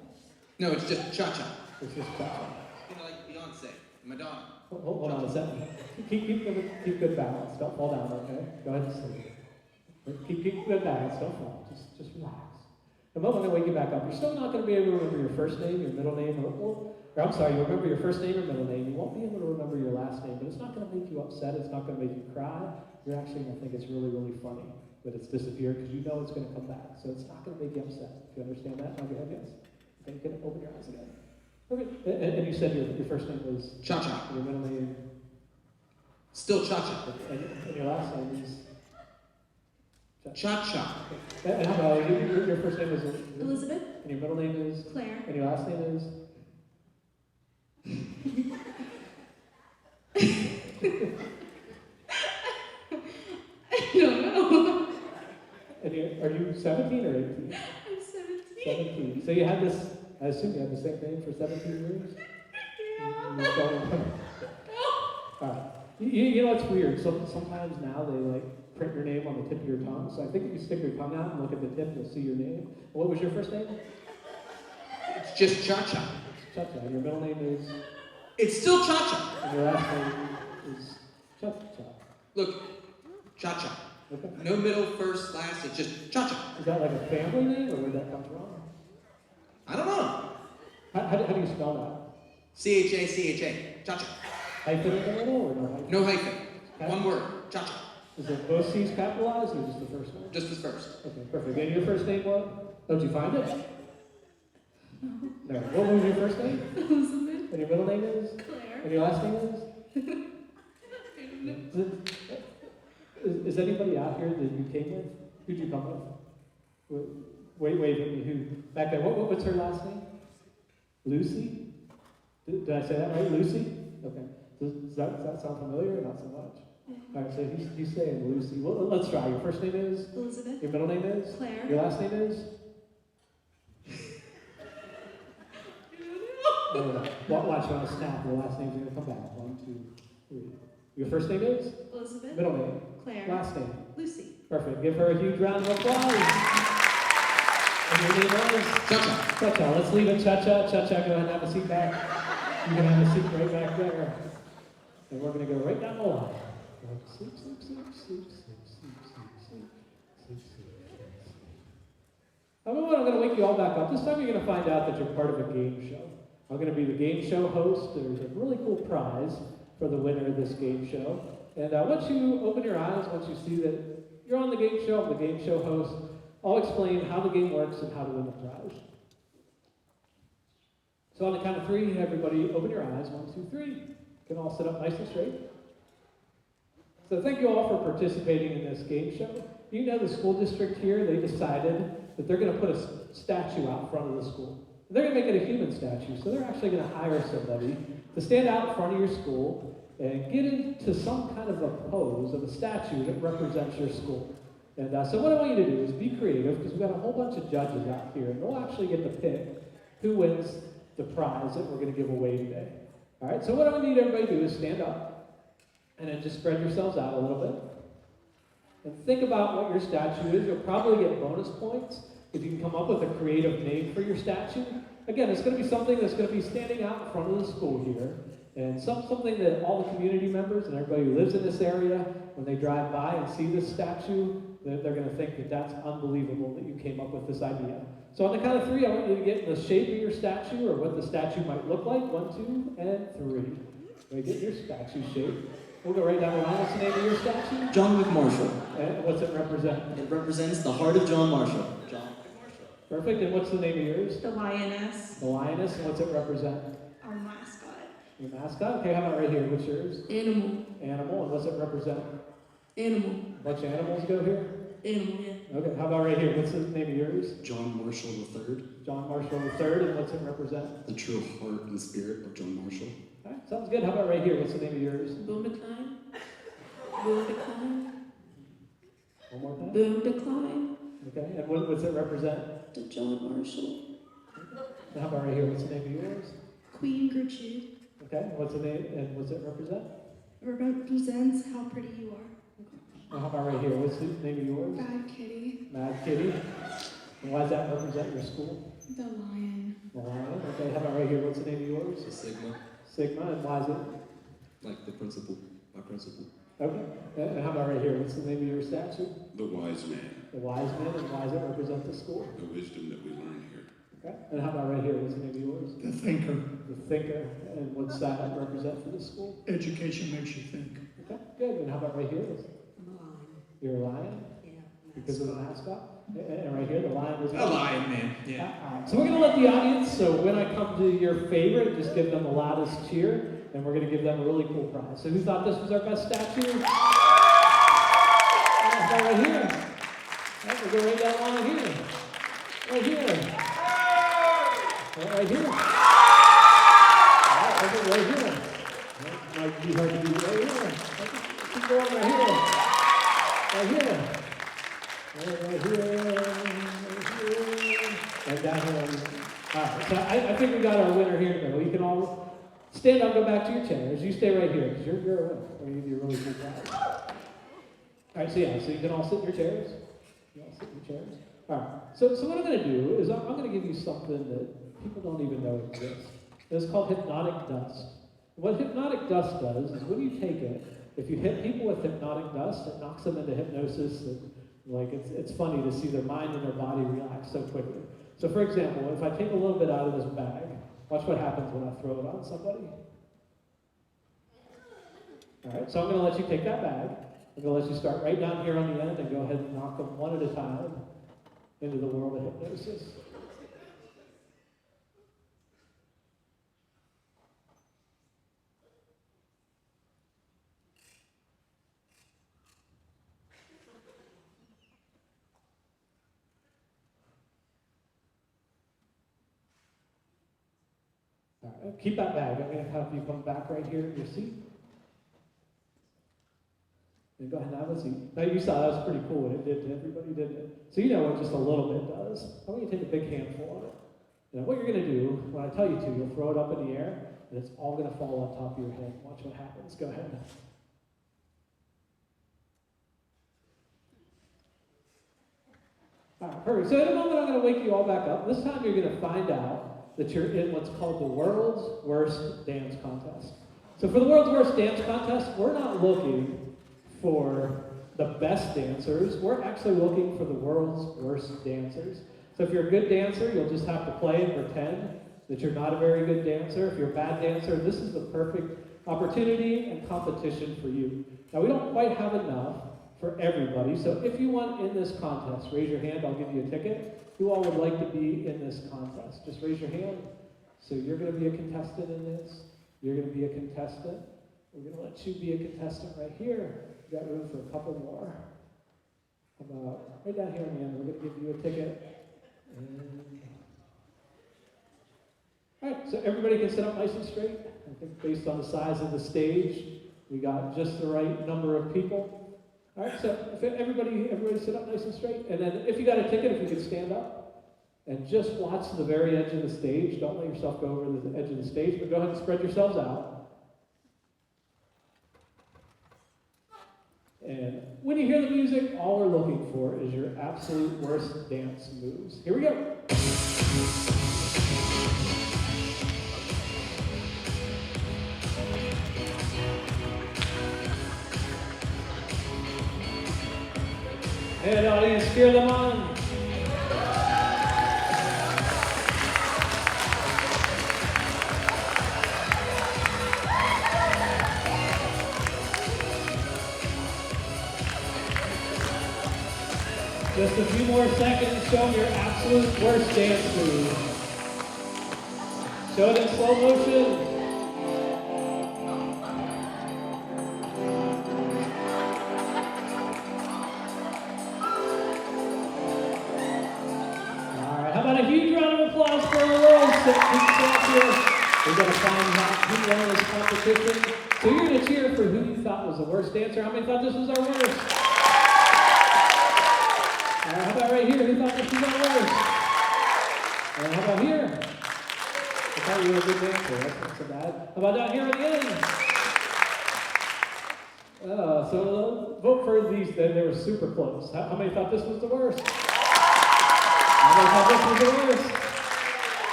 No, it's just cha-cha. It's just Cha-Cha. You know, like Beyonce, Madonna. Hold on a second. Keep good balance. Don't fall down, okay? Go ahead and sleep. Keep good balance. Don't fall. Just relax. The moment I wake you back up, you're still not going to be able to remember your first name, your middle name, or I'm sorry, you remember your first name or middle name. You won't be able to remember your last name, but it's not going to make you upset. It's not going to make you cry. You're actually going to think it's really, really funny that it's disappeared because you know it's going to come back. So it's not going to make you upset. Do you understand that? Nod your head yes. Okay, you can open your eyes again. Okay. And you said your first name was Cha-cha. your middle name. Still cha-cha. And your last name is Cha-cha. And how about your first name is Elizabeth. And your middle name is Claire. And your last name is I don't know. And are you 17 or 18? I'm 17. 17. So you had this, I assume you had the same name for 17 years? Yeah. Alright. You know what's weird? Sometimes now they like print your name on the tip of your tongue. So I think if you stick your tongue out and look at the tip, you'll see your name. What was your first name? It's just cha-cha. Cha-Cha. And your middle name is? It's still cha-cha. And your last name is Cha-Cha. Look, cha-cha. Okay. No middle, first, last, it's just cha-cha. Is that like a family name, or where'd that come from? I don't know. How do you spell that? C-H-A-C-H-A. Cha-cha. Hyphen in the middle, or no hyphen? No hyphen. One word. Cha-cha. Is it both C's capitalized, or just the first one? Just the first. Okay, perfect. And your first name what? Oh, did you find it? No. What was your first name? Elizabeth. And your middle name is? Claire. And your last name is? Is anybody out here that you came with? Who'd you come with? Wave at me. Who? Back there. What's her last name? Lucy? Did I say that right? Lucy? Okay. Does that sound familiar or not so much? All right, so he's saying Lucy. Well, let's try. Your first name is? Elizabeth. Your middle name is? Claire. Your last name is? Watch on a snap. Your last name's going to come back. 1, 2, 3. Your first name is? Elizabeth. Middle name? Claire. Last name? Lucy. Perfect. Give her a huge round of applause. And your name is? Cha-cha. Cha-cha. Let's leave it Cha-cha. Cha-cha, go ahead and have a seat back. You can have a seat right back there. And we're going to go right down the line. Sleep, sleep, sleep, sleep, sleep, sleep, sleep, sleep, sleep, sleep. I'm going to wake you all back up. This time you're going to find out that you're part of a game show. I'm going to be the game show host. There's a really cool prize for the winner of this game show. And once you open your eyes, once you see that you're on the game show, I'm the game show host, I'll explain how the game works and how to win the prize. So on the count of 3, everybody open your eyes. 1, 2, 3. You can all sit up nice and straight. So thank you all for participating in this game show. You know the school district here, they decided that they're going to put a statue out front of the school. They're going to make it a human statue, so they're actually going to hire somebody to stand out in front of your school and get into some kind of a pose of a statue that represents your school. And so what I want you to do is be creative, because we've got a whole bunch of judges out here, and they'll actually get to pick who wins the prize that we're going to give away today. All right, so what I need everybody to do is stand up, and then just spread yourselves out a little bit. And think about what your statue is. You'll probably get bonus points if you can come up with a creative name for your statue. Again, it's going to be something that's going to be standing out in front of the school here, and something that all the community members and everybody who lives in this area, when they drive by and see this statue, they're going to think that that's unbelievable that you came up with this idea. So on the count of 3, I want you to get in the shape of your statue, or what the statue might look like. 1, 2, and 3. So get your statue shape. We'll go right down the line. What's the name of your statue? John Marshall. And what's it represent? It represents the heart of John Marshall. John. Perfect. And what's the name of yours? The lioness. The lioness. And what's it represent? Our mascot. Your mascot? Okay, how about right here? What's yours? Animal. Animal. And what's it represent? Animal. A bunch of animals go here? Animal, yeah. Okay, how about right here? What's the name of yours? John Marshall III. John Marshall III. And what's it represent? The true heart and spirit of John Marshall. All right, sounds good. How about right here? What's the name of yours? Boom decline. Boom decline. One more time. Boom decline. Okay, and what's it represent? The John Marshall. And how about right here? What's the name of yours? Queen Gertrude. Okay, and what's the name? And what's it represent? Represents how pretty you are. And how about right here? What's the name of yours? Bad kitty. Mad Kitty. And why does that represent your school? The lion. The lion. Okay, how about right here? What's the name of yours? The Sigma. Sigma. And why is it? Like the principal. My principal. Okay. And how about right here? What's the name of your statue? The wise man, The wise man. And why does it represent the school? the wisdom that we learn here. Okay. And how about right here? What's the name of yours? The thinker. The thinker. And what's that represent for the school? Education makes you think. Okay, good. And how about right here? You're a lion? Yeah. Because of the mascot? And right here, the lion was... A lion, man. Yeah. All right. So we're going to let the audience, so when I come to your favorite, just give them the loudest cheer, and we're going to give them a really cool prize. So who thought this was our best statue? Right here. Right, we'll go right down the line here. Right here. Right here. All right, right here. Might be hard to do right here. Keep going right here. Right here. Right here. Right down here. All right, so I think we got our winner here in the middle. You can all stand up, go back to your chairs. You stay right here, because you're a winner. We're going to give you a really cool prize. All right, so yeah, so you can all sit in your chairs. You all sit in your chairs. All right, so what I'm going to do is I'm going to give you something that people don't even know exists. It's called hypnotic dust. What hypnotic dust does is when you take it, if you hit people with hypnotic dust, it knocks them into hypnosis. And, like it's funny to see their mind and their body relax so quickly. So for example, if I take a little bit out of this bag, watch what happens when I throw it on somebody. All right, so I'm going to let you take that bag. I'm going to let you start right down here on the end and go ahead and knock them one at a time into the world of hypnosis. All right, keep that bag. I'm going to have you come back right here in your seat. And go ahead and have a seat. Now you saw that was pretty cool what it did to everybody, didn't it? So you know what just a little bit does. I want you to take a big handful of it. And what you're going to do, when I tell you to, you'll throw it up in the air, and it's all going to fall on top of your head. Watch what happens. Go ahead. All right, perfect. So in a moment, I'm going to wake you all back up. This time, you're going to find out that you're in what's called the world's worst dance contest. So for the world's worst dance contest, we're not looking for the best dancers. We're actually looking for the world's worst dancers. So if you're a good dancer, you'll just have to play and pretend that you're not a very good dancer. If you're a bad dancer, this is the perfect opportunity and competition for you. Now, we don't quite have enough for everybody, so if you want in this contest, raise your hand, I'll give you a ticket. Who all would like to be in this contest? Just raise your hand. So you're going to be a contestant in this. You're going to be a contestant. We're going to let you be a contestant right here. We've got room for a couple more. How about right down here on the end, we're going to give you a ticket. All right, so everybody can sit up nice and straight. I think based on the size of the stage, we got just the right number of people. All right, so if everybody sit up nice and straight. And then if you got a ticket, if you could stand up and just watch the very edge of the stage. Don't let yourself go over the edge of the stage, but go ahead and spread yourselves out. And when you hear the music, all we're looking for is your absolute worst dance moves. Here we go. And audience, cheer them on. Just a few more seconds, show them your absolute worst dance move. Show it in slow motion. How about a huge round of applause for our world champion? We're going to find out who won this competition. So you're going to cheer for who you thought was the worst dancer. How many thought this was our worst? How about right here? Who thought this was our worst? And how about here? I thought you were a good dancer. That's not so bad. How about down here at the end? So vote for these. They were super close. How many thought this was the worst? I thought this was the worst.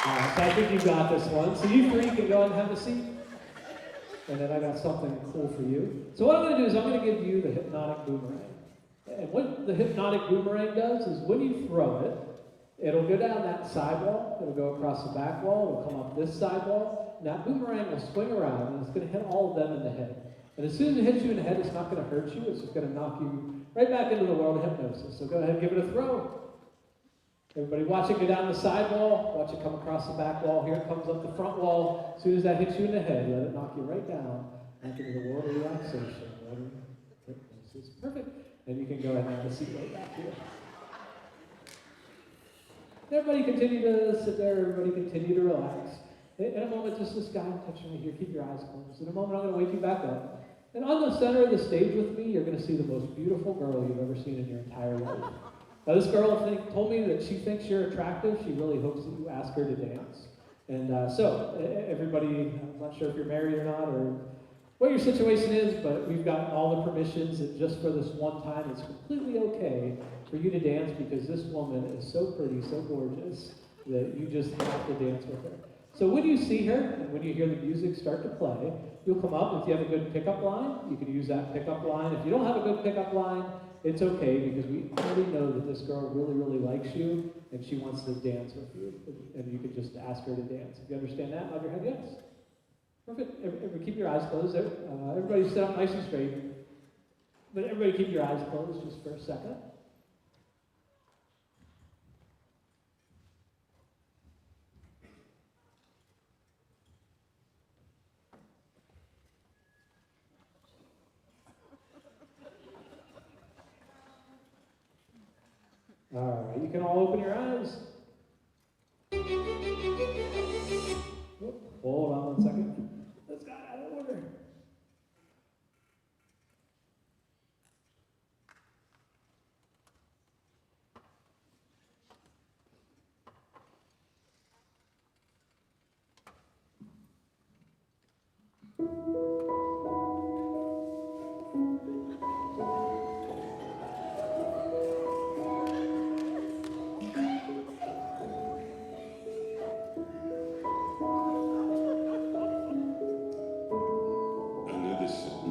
All right, so I think you got this one. So you three can go ahead and have a seat. And then I got something cool for you. So what I'm going to do is I'm going to give you the hypnotic boomerang. And what the hypnotic boomerang does is when you throw it, it'll go down that side wall, it'll go across the back wall, it'll come up this side wall, and that boomerang will swing around and it's going to hit all of them in the head. And as soon as it hits you in the head, it's not going to hurt you, it's just going to knock you right back into the world of hypnosis. So go ahead and give it a throw. Everybody watch it go down the side wall, watch it come across the back wall, here it comes up the front wall. As soon as that hits you in the head, let it knock you right down back into the world of relaxation. Hypnosis. Perfect. And you can go ahead and have a seat right back here. Everybody continue to sit there, everybody continue to relax. In a moment, just this guy touching me here, keep your eyes closed. In a moment, I'm going to wake you back up. And on the center of the stage with me, you're going to see the most beautiful girl you've ever seen in your entire life. Now, this girl told me that she thinks you're attractive. She really hopes that you ask her to dance. And so, everybody, I'm not sure if you're married or not, or what your situation is, but we've got all the permissions that just for this one time, it's completely okay for you to dance because this woman is so pretty, so gorgeous, that you just have to dance with her. So when you see her, and when you hear the music start to play, you'll come up. If you have a good pickup line, you can use that pickup line. If you don't have a good pickup line, it's okay because we already know that this girl really, really likes you, and she wants to dance with you. And you can just ask her to dance. If you understand that, nod your head yes. Perfect. Everybody keep your eyes closed. Everybody sit up nice and straight. But everybody keep your eyes closed just for a second. All right, you can all open your eyes. Hold on one second. This got out of order.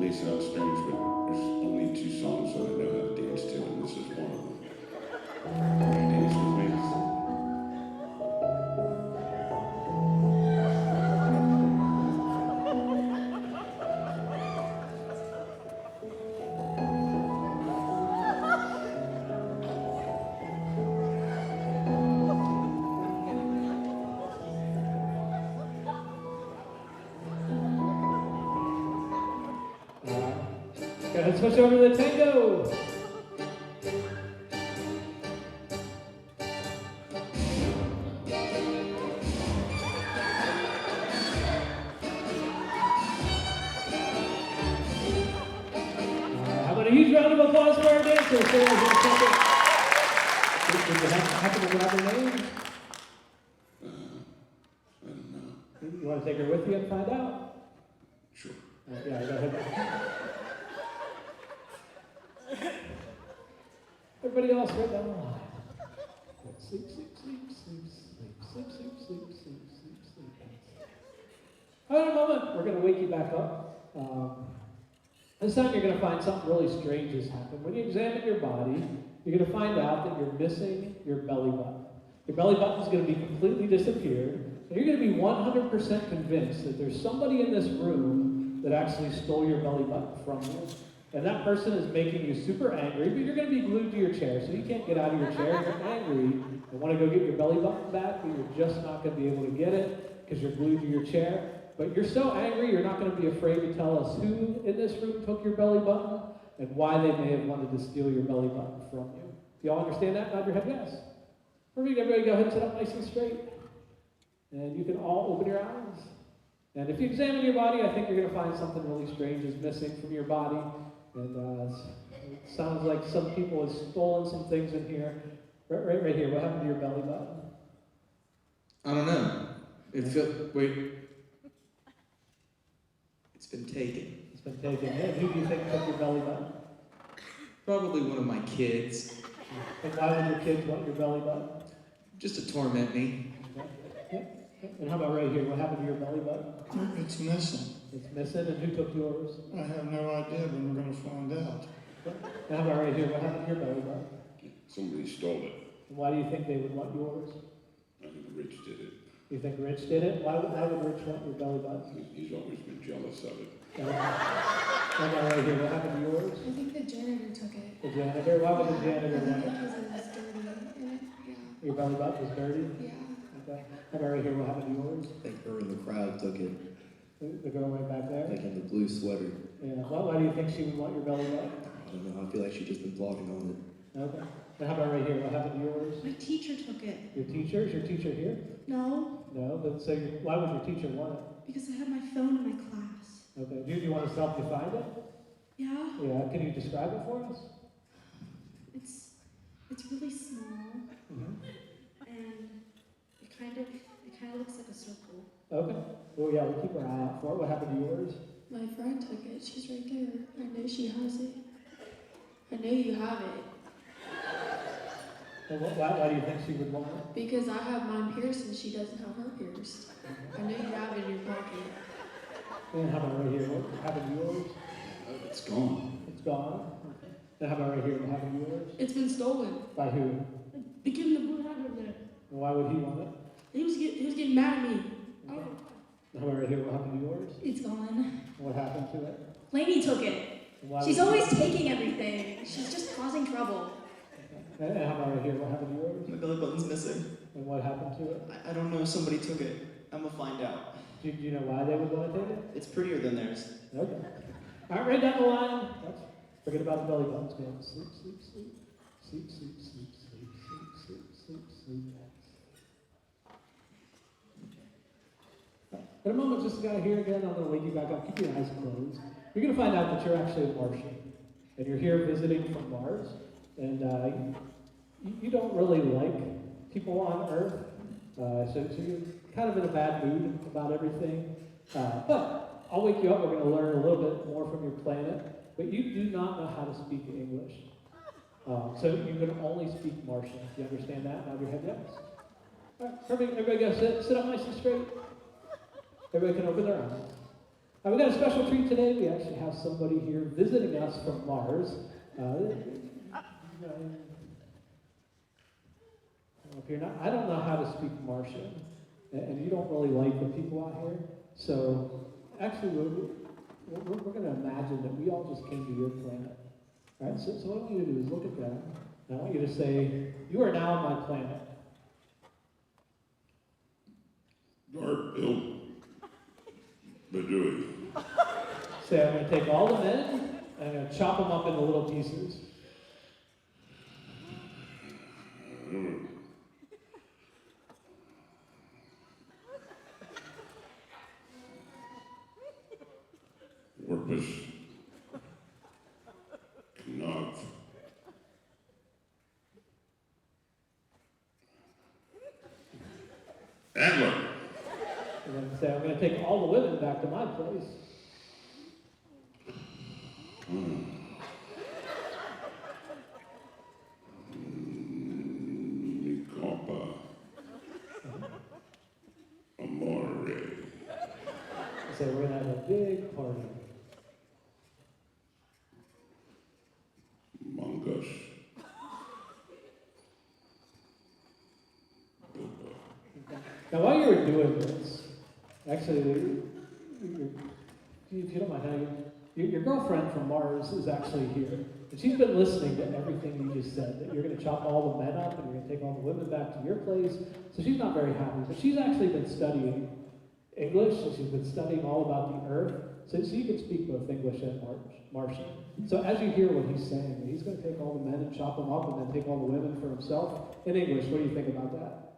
may sound strange, but there's only 2 songs that I know how to dance to, and this is one of them. Can you dance with me? Go ahead, switch over to the tango. How about a huge round of applause for our dancers? Did you happen to grab her name? I don't know. You want to take her with you and find out? Sure. Yeah, go ahead. Everybody else, right down the line. Sleep, sleep, sleep, sleep, sleep, sleep, sleep, sleep, sleep, sleep, sleep. All right, in a moment, we're going to wake you back up. This time you're going to find something really strange has happened. When you examine your body, you're going to find out that you're missing your belly button. Your belly button is going to be completely disappeared, and you're going to be 100% convinced that there's somebody in this room that actually stole your belly button from you. And that person is making you super angry, but you're going to be glued to your chair, so you can't get out of your chair. You're angry and want to go get your belly button back, but you're just not going to be able to get it because you're glued to your chair. But you're so angry, you're not going to be afraid to tell us who in this room took your belly button and why they may have wanted to steal your belly button from you. Do you all understand that? Nod your head yes. Perfect. Everybody go ahead and sit up nice and straight. And you can all open your eyes. And if you examine your body, I think you're going to find something really strange is missing from your body. And it sounds like some people have stolen some things in here. Right here. What happened to your belly button? I don't know. Wait. It's been taken. It's been taken. And who do you think took your belly button? Probably one of my kids. And why would your kids want your belly button? Just to torment me. Okay. And how about right here? What happened to your belly button? It's missing. It's missing. And who took yours? I have no idea when we're going to find out. And how about right here? What happened to your belly button? Somebody stole it. And why do you think they would want yours? I think Rich did it. You think Rich did it? Why would Rich want your belly button? He's always been jealous of it. And how about right here? What happened to yours? I think the janitor took it. The janitor? Why would the janitor want it? Because it was dirty. Yeah. Your belly button was dirty? Yeah. Okay. How about right here? What happened to yours? I think her in the crowd took it, The girl right back there? like in the blue sweater. Yeah. Why do you think she would want your belly button? I don't know, I feel like she's just been vlogging on it. Okay. And how about right here? What happened to yours? My teacher took it. Your teacher? Is your teacher here? No, No, but so why would your teacher want it? because I had my phone in my class. Okay. Do you want us to help you find it? Yeah, Yeah. Can you describe it for us? it's really small Mm-hmm. and it kind of looks like a circle. Okay. Well, yeah, we'll keep our eye out for it. What happened to yours? My friend took it. She's right there. I know she has it. I know you have it. And why do you think she would want it? Because I have mine pierced and she doesn't have her pierced. I know you have it in your pocket. And how about right here? What happened to yours? It's gone. It's gone. Okay. And how about right here? What happened to yours? It's been stolen. By who? The kid in the blue hat over there. And why would he want it? He was getting mad at me. Okay. And how about right here? What happened to yours? It's gone. And what happened to it? Lainey took it. And why She's would- always taking everything. She's just causing trouble. And how about right here? What happened to yours? My belly button's missing. And what happened to it? I don't know, somebody took it. I'm gonna find out. Do you know why they would want to take it? It's prettier than theirs. Okay. All right, right down the line. Forget about the belly buttons. Go sleep, sleep, sleep. Sleep, sleep, sleep, sleep, sleep, sleep, sleep, sleep. In a moment, just got here again. I'm going to wake you back up. Keep your eyes closed. You're going to find out that you're actually a Martian. And you're here visiting from Mars. And you don't really like people on Earth. So you're kind of in a bad mood about everything. But I'll wake you up. We're going to learn a little bit more from your planet. But you do not know how to speak English. So you can only speak Martian. Do you understand that? Nod your head yes. All right, perfect. Everybody go sit up nice and straight. Everybody can open their eyes. We got a special treat today. We actually have somebody here visiting us from Mars. If you're not, I don't know how to speak Martian, and you don't really like the people out here. So actually, we're going to imagine that we all just came to your planet. All right. So what I want you to do is look at them, and I want you to say, "You are now my planet." Dark Bill. Badooey. Say, "I'm going to take all the men, and I'm going to chop them up into little pieces." Porpoise. Knopf. Adler. And then say, "I'm going to take all the women back to my place." Nicopa. Amore. So we're going to have a big party. Mongoose. Now, while you were doing this, actually, if you don't mind, your girlfriend from Mars is actually here. And she's been listening to everything you just said, that you're going to chop all the men up and you're going to take all the women back to your place. So she's not very happy. But she's actually been studying English, and she's been studying all about the Earth. So you can speak both English and Martian. So as you hear what he's saying, he's going to take all the men and chop them up and then take all the women for himself. In English, what do you think about that?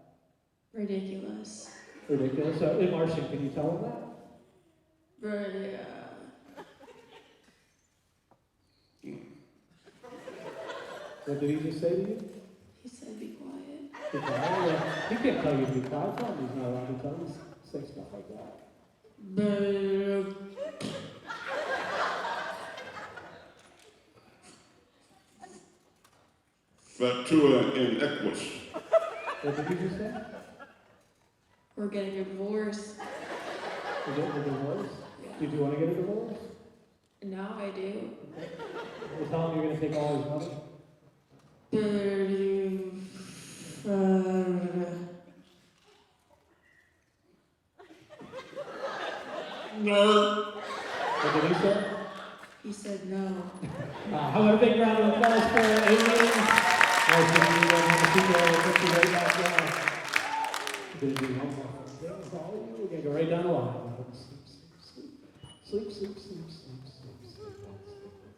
Ridiculous. Ridiculous. So in Martian, can you tell him that? What did he just say to you? He said be quiet. Be quiet? Yeah. He can't tell you to be quiet. Tell him he's not allowed to tell him. Say stuff like that. Fatua in Equus. What did you just say? We're getting a divorce. You're getting a divorce? Yeah. Did you want to get a divorce? Now I do. Okay. Well, tell him you're going to take all his money. No. What did he say? He said no. How about a big round of applause for Adrian? Nice to meet you guys in the studio. We'll put you right back down. We're going to do one more thing. That's all you. We're going to go right down the line. Sleep, sleep, sleep, sleep, sleep, sleep, sleep,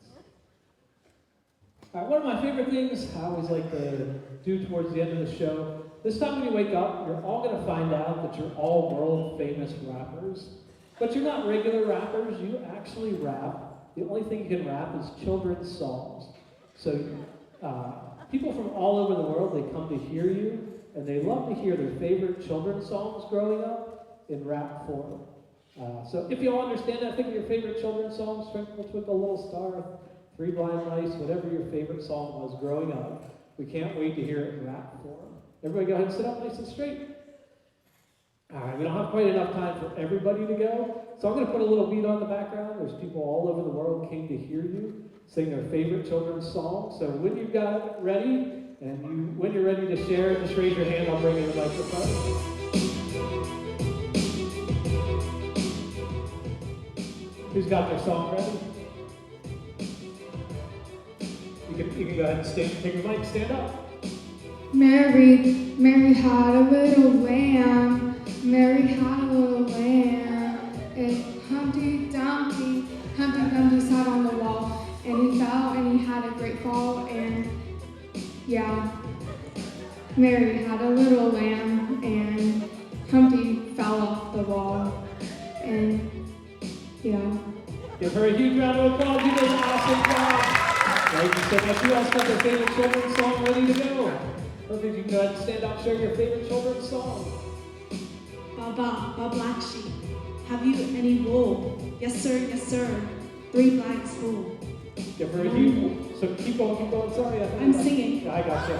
sleep. All right, one of my favorite things I always like to do towards the end of the show, this time when you wake up, you're all going to find out that you're all world famous rappers. But you're not regular rappers, you actually rap. The only thing you can rap is children's songs. So people from all over the world, they come to hear you, and they love to hear their favorite children's songs growing up in rap form. So if you all understand that, think of your favorite children's songs, Twinkle, Twinkle, Little Star, Three Blind Mice, whatever your favorite song was growing up. We can't wait to hear it in rap form. Everybody go ahead and sit up nice and straight. All right, we don't have quite enough time for everybody to go, so I'm going to put a little beat on the background. There's people all over the world came to hear you sing their favorite children's song. So when you've got it ready, and when you're ready to share it, just raise your hand. I'll bring you the microphone. Who's got their song ready? You can go ahead and stand, take your mic, stand up. Mary had a little lamb. Mary had a little lamb. And Humpty Dumpty sat on the wall. And he fell and he had a great fall. And yeah, Mary had a little lamb. And Humpty fell off the wall. And yeah. Give her a huge round of applause. You did an awesome job. Thank you so much. Who else got their favorite children's song ready to go? Perfect. You can go ahead and stand up and share your favorite children's song. Baba, black sheep, have you any wool? Yes sir, 3 flags full. Give her a huge. So keep going. Sorry, I'm singing. I got you.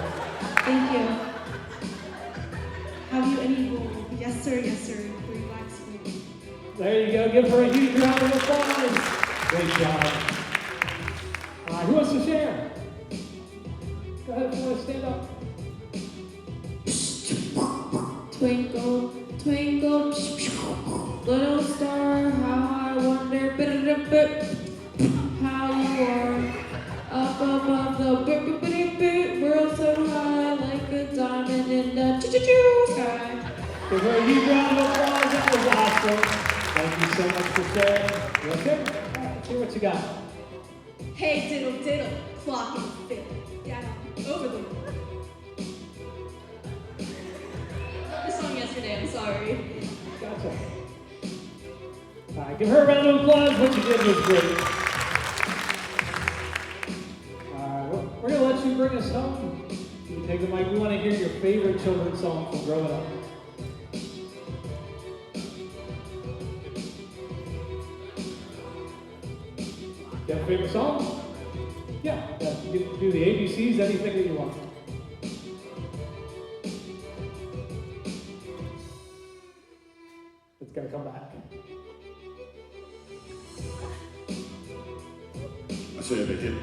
Thank you. Have you any wool? Yes sir, 3 flags full. There you go. Give her a huge round of applause. Great job. Who wants to share? Go ahead if you want to stand up. Twinkle, twinkle, little star, how I wonder how you are up above the world so high, like a diamond in the sky. Give her a huge round of applause. That was awesome. Thank you so much for sharing. You want to share? All right, let's hear what you got. Hey, diddle diddle, clock and fiddle, down over the world. This song yesterday, I'm sorry. Gotcha. All right, give her a round of applause. What you did was great. We're going to let you bring us home. You can take the mic. We want to hear your favorite children's song from growing up. You have a favorite song? Yeah. You can do the ABCs, anything that you want. It's going to come back. I said the hip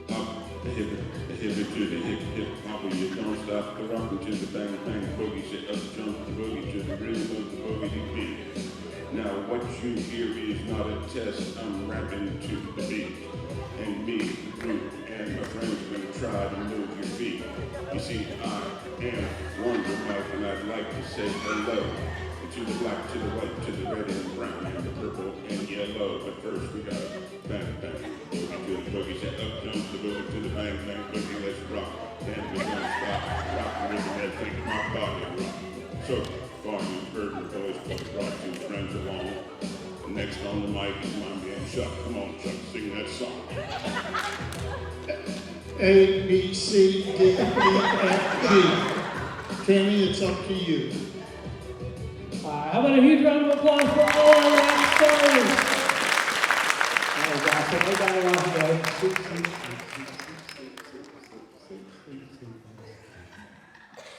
hop, the hip it to the hip hop, you don't stop the rockin' to the bang bang boogie, shit up jump the boogie to the rhythm of the boogie beat. Now what you hear is not a test, I'm rapping to the beat. And me, the group, and my friends gonna try to move your feet. You see, I am Wonder Mike, and I'd like to say hello to the black, to the white, to the red and brown, and the purple and yellow. But first we got bang bang boogie to the boogie, say up jump the boogie to the bang bang boogie, let's rock. And we don't stop, rock the rhythm that makes my body rock. So far you've heard the voice, but brought two friends along. Next on the mic is my man Chuck. Come on, Chuck, sing that song. A, B, C, D, E, F, G. Kenny, it's up to you. How about a huge round of applause for all our rock stars? That was awesome. They got it off the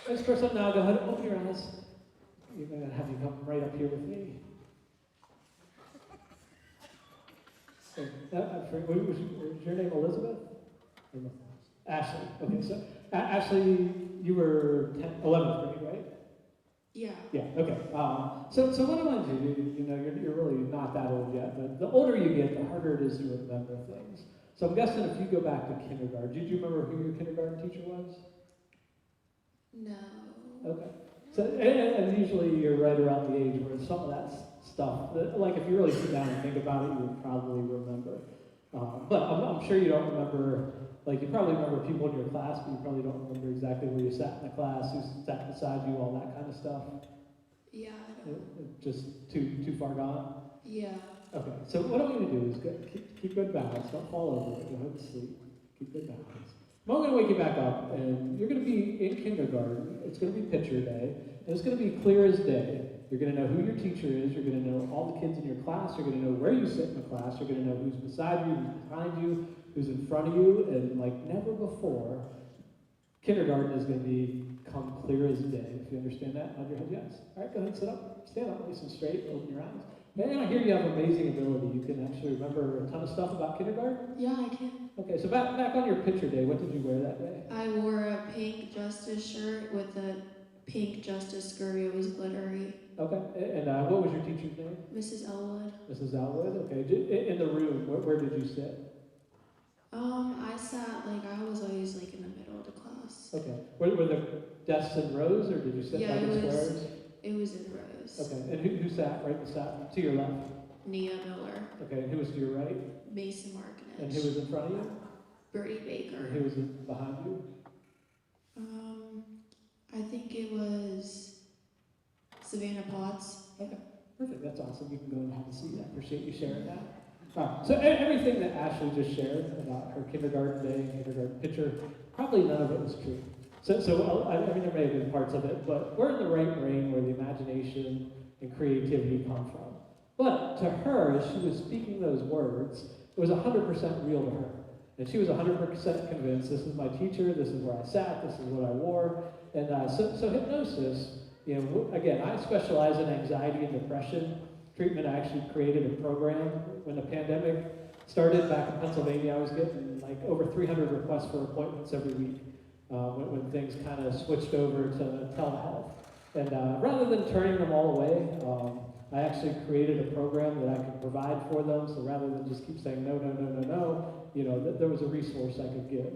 next person now, go ahead and open your eyes. You're going to have you come right up here with me. Was your name Elizabeth? Ashley. Okay, so Ashley, you were 11th grade, right? Yeah. Yeah. Okay. So what I want to do, you're really not that old yet, but the older you get, the harder it is to remember things. So I'm guessing if you go back to kindergarten, did you remember who your kindergarten teacher was? No. Okay. So and usually you're right around the age where some of that stuff, like if you really sit down and think about it, you would probably remember. But I'm sure you don't remember, like you probably remember people in your class, but you probably don't remember exactly where you sat in the class, who sat beside you, all that kind of stuff. Yeah, I don't. Just too far gone? Yeah. Okay, so what I want you to do is keep good balance, don't fall over, go ahead and sleep, keep good balance. I'm going to wake you back up, and you're going to be in kindergarten. It's going to be picture day, and it's going to be clear as day. You're going to know who your teacher is. You're going to know all the kids in your class. You're going to know where you sit in the class. You're going to know who's beside you, who's behind you, who's in front of you, and like never before, kindergarten is going to become clear as day. If you understand that, nod your head yes. All right, go ahead and sit up. Stand up nice and straight. Open your eyes. Man, I hear you have amazing ability. You can actually remember a ton of stuff about kindergarten? Yeah, I can. Okay, so back on your picture day, what did you wear that day? I wore a pink Justice shirt with a pink Justice skirt. It was glittery. Okay, and what was your teacher's name? Mrs. Elwood. Mrs. Elwood, okay. In the room, where did you sit? I sat, I was always, in the middle of the class. Okay. Were the desks in rows, or did you sit in squares? It was in rows. Okay, and who sat right beside, to your left? Nia Miller. Okay, and who was to your right? Mason Markinich. And who was in front of you? Bertie Baker. And who was behind you? I think it was Savannah Potts. Okay, perfect. That's awesome. You can go and have a seat. I appreciate you sharing that. All right, so everything that Ashley just shared about her kindergarten day, kindergarten picture, probably none of it was true. So there may have been parts of it, but we're in the right brain where the imagination and creativity come from. But to her, as she was speaking those words, it was 100% real to her. And she was 100% convinced, this is my teacher, this is where I sat, this is what I wore. And so hypnosis, again, I specialize in anxiety and depression. treatment, I actually created a program. When the pandemic started back in Pennsylvania, I was getting like over 300 requests for appointments every week when things kind of switched over to telehealth. And rather than turning them all away, I actually created a program that I could provide for them. So rather than just keep saying no, no, no, no, no, you know, there was a resource I could give.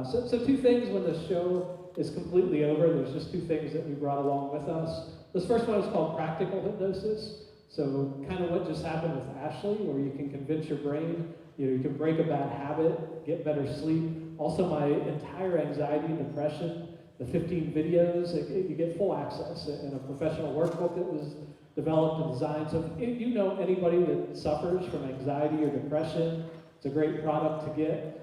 So two things when the show is completely over, there's just two things that we brought along with us. This first one is called practical hypnosis. So kind of what just happened with Ashley, where you can convince your brain, you know, you can break a bad habit, get better sleep. Also my entire anxiety and depression, the 15 videos, you get full access, and a professional workbook that was developed and designed. So if you know anybody that suffers from anxiety or depression, it's a great product to get.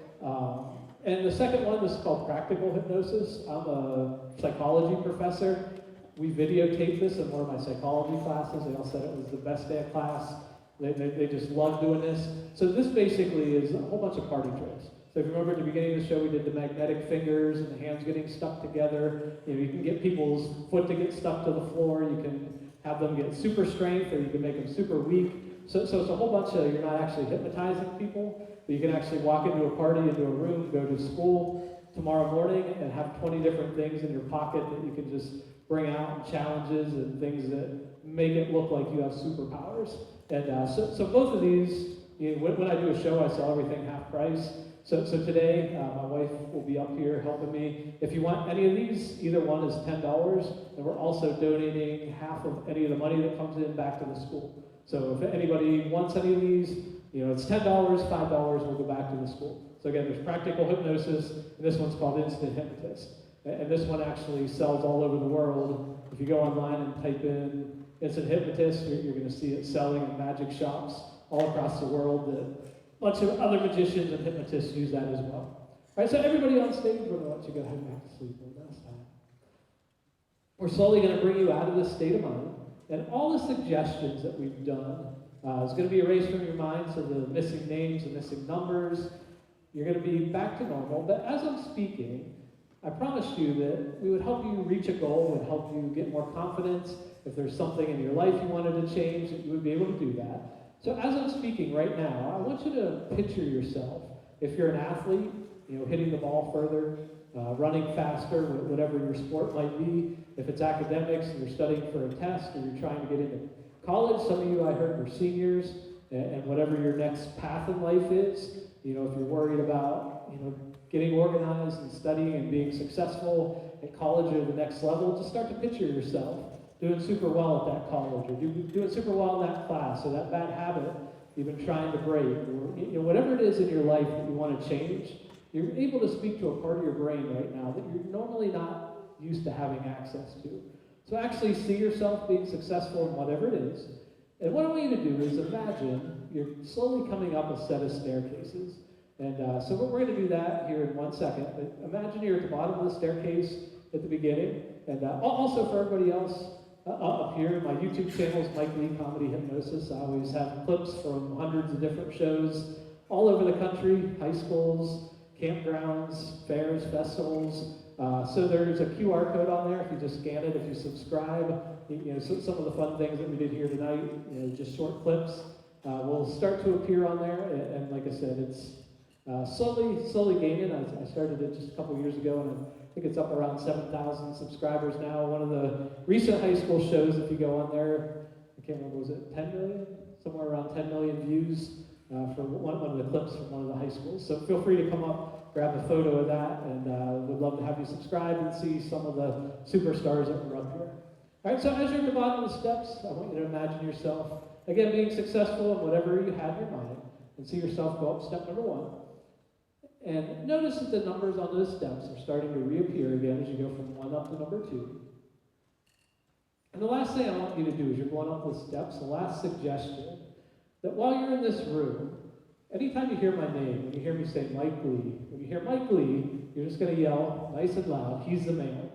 And the second one is called practical hypnosis. I'm a psychology professor. We videotaped this in one of my psychology classes. They all said it was the best day of class. They just love doing this. So this basically is a whole bunch of party tricks. So if you remember at the beginning of the show, we did the magnetic fingers and the hands getting stuck together. You know, you can get people's foot to get stuck to the floor. You can have them get super strength, or you can make them super weak. So it's a whole bunch of, you're not actually hypnotizing people, but you can actually walk into a party, into a room, go to school tomorrow morning and have 20 different things in your pocket that you can just bring out, and challenges and things that make it look like you have superpowers. And so both of these, you know, when I do a show, I sell everything half price. So today, my wife will be up here helping me. If you want any of these, either one is $10, and we're also donating half of any of the money that comes in back to the school. So if anybody wants any of these, you know, it's $10, $5 will go back to the school. So again, there's practical hypnosis, and this one's called Instant Hypnotist. And this one actually sells all over the world. If you go online and type in Instant Hypnotist, you're going to see it selling in magic shops all across the world. That a bunch of other magicians and hypnotists use that as well. All right, so everybody on stage, we're going to let you go ahead and back to sleep one last time. We're slowly going to bring you out of this state of mind. And all the suggestions that we've done is going to be erased from your mind, so the missing names, the missing numbers, you're going to be back to normal. But as I'm speaking, I promised you that we would help you reach a goal, would help you get more confidence. If there's something in your life you wanted to change, that you would be able to do that. So as I'm speaking right now, I want you to picture yourself. If you're an athlete, you know, hitting the ball further, running faster, whatever your sport might be. If it's academics and you're studying for a test, or you're trying to get into college, some of you I heard were seniors, and whatever your next path in life is, you know, if you're worried about, you know, getting organized and studying and being successful at college or the next level, just start to picture yourself doing super well at that college, or doing super well in that class, or that bad habit you've been trying to break, or you know, whatever it is in your life that you want to change. You're able to speak to a part of your brain right now that you're normally not used to having access to. So actually see yourself being successful in whatever it is. And what I want you to do is imagine you're slowly coming up a set of staircases. And so we're going to do that here in 1 second. But imagine you're at the bottom of the staircase at the beginning. And also for everybody else up here, my YouTube channel is Mike Lee Comedy Hypnosis. I always have clips from hundreds of different shows all over the country, high schools, campgrounds, fairs, festivals. So there's a QR code on there. If you just scan it, if you subscribe, you know, some of the fun things that we did here tonight, you know, just short clips, will start to appear on there. And like I said, it's slowly gaining. I started it just a couple years ago, and I think it's up around 7,000 subscribers now. One of the recent high school shows, if you go on there, I can't remember, was it 10 million? Somewhere around 10 million views for one of the clips from one of the high schools. So feel free to come up, grab a photo of that, and we'd love to have you subscribe and see some of the superstars that were up here. All right, so as you're at the bottom of the steps, I want you to imagine yourself, again, being successful in whatever you had in your mind, and see yourself go up step number 1. And notice that the numbers on those steps are starting to reappear again as you go from 1 up to number 2. And the last thing I want you to do as you're going up the steps, the last suggestion, that while you're in this room, anytime you hear my name, when you hear me say Mike Lee, when you hear Mike Lee, you're just going to yell nice and loud, he's the man.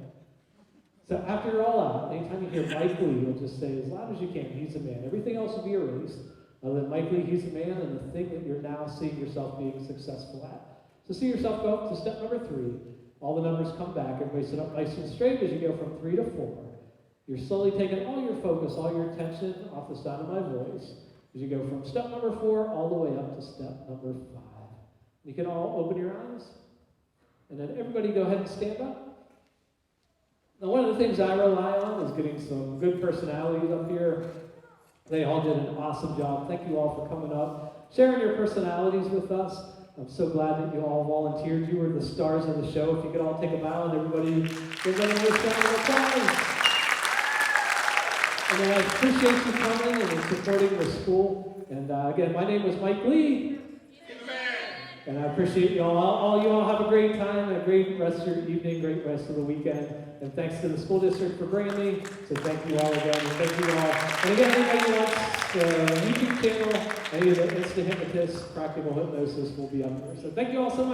So after you're all out, anytime you hear Mike Lee, you'll just say as loud as you can, he's the man. Everything else will be erased, other than Mike Lee, he's the man, and the thing that you're now seeing yourself being successful at. So see yourself go up to step number 3. All the numbers come back. Everybody sit up nice and straight as you go from 3 to 4. You're slowly taking all your focus, all your attention off the sound of my voice as you go from step number 4 all the way up to step number 5. You can all open your eyes. And then everybody go ahead and stand up. Now, one of the things I rely on is getting some good personalities up here. They all did an awesome job. Thank you all for coming up, sharing your personalities with us. I'm so glad that you all volunteered. You were the stars of the show. If you could all take a bow and everybody give them a round of applause. And then I appreciate you coming and supporting the school. And again, my name is Mike Lee. And I appreciate you all. You all have a great time, a great rest of your evening, great rest of the weekend. And thanks to the school district for bringing me. So thank you all again. And thank you all. And again, anybody who wants the YouTube channel, any of the Instant Hypnotist, Practical Hypnosis will be up there. So thank you all so much.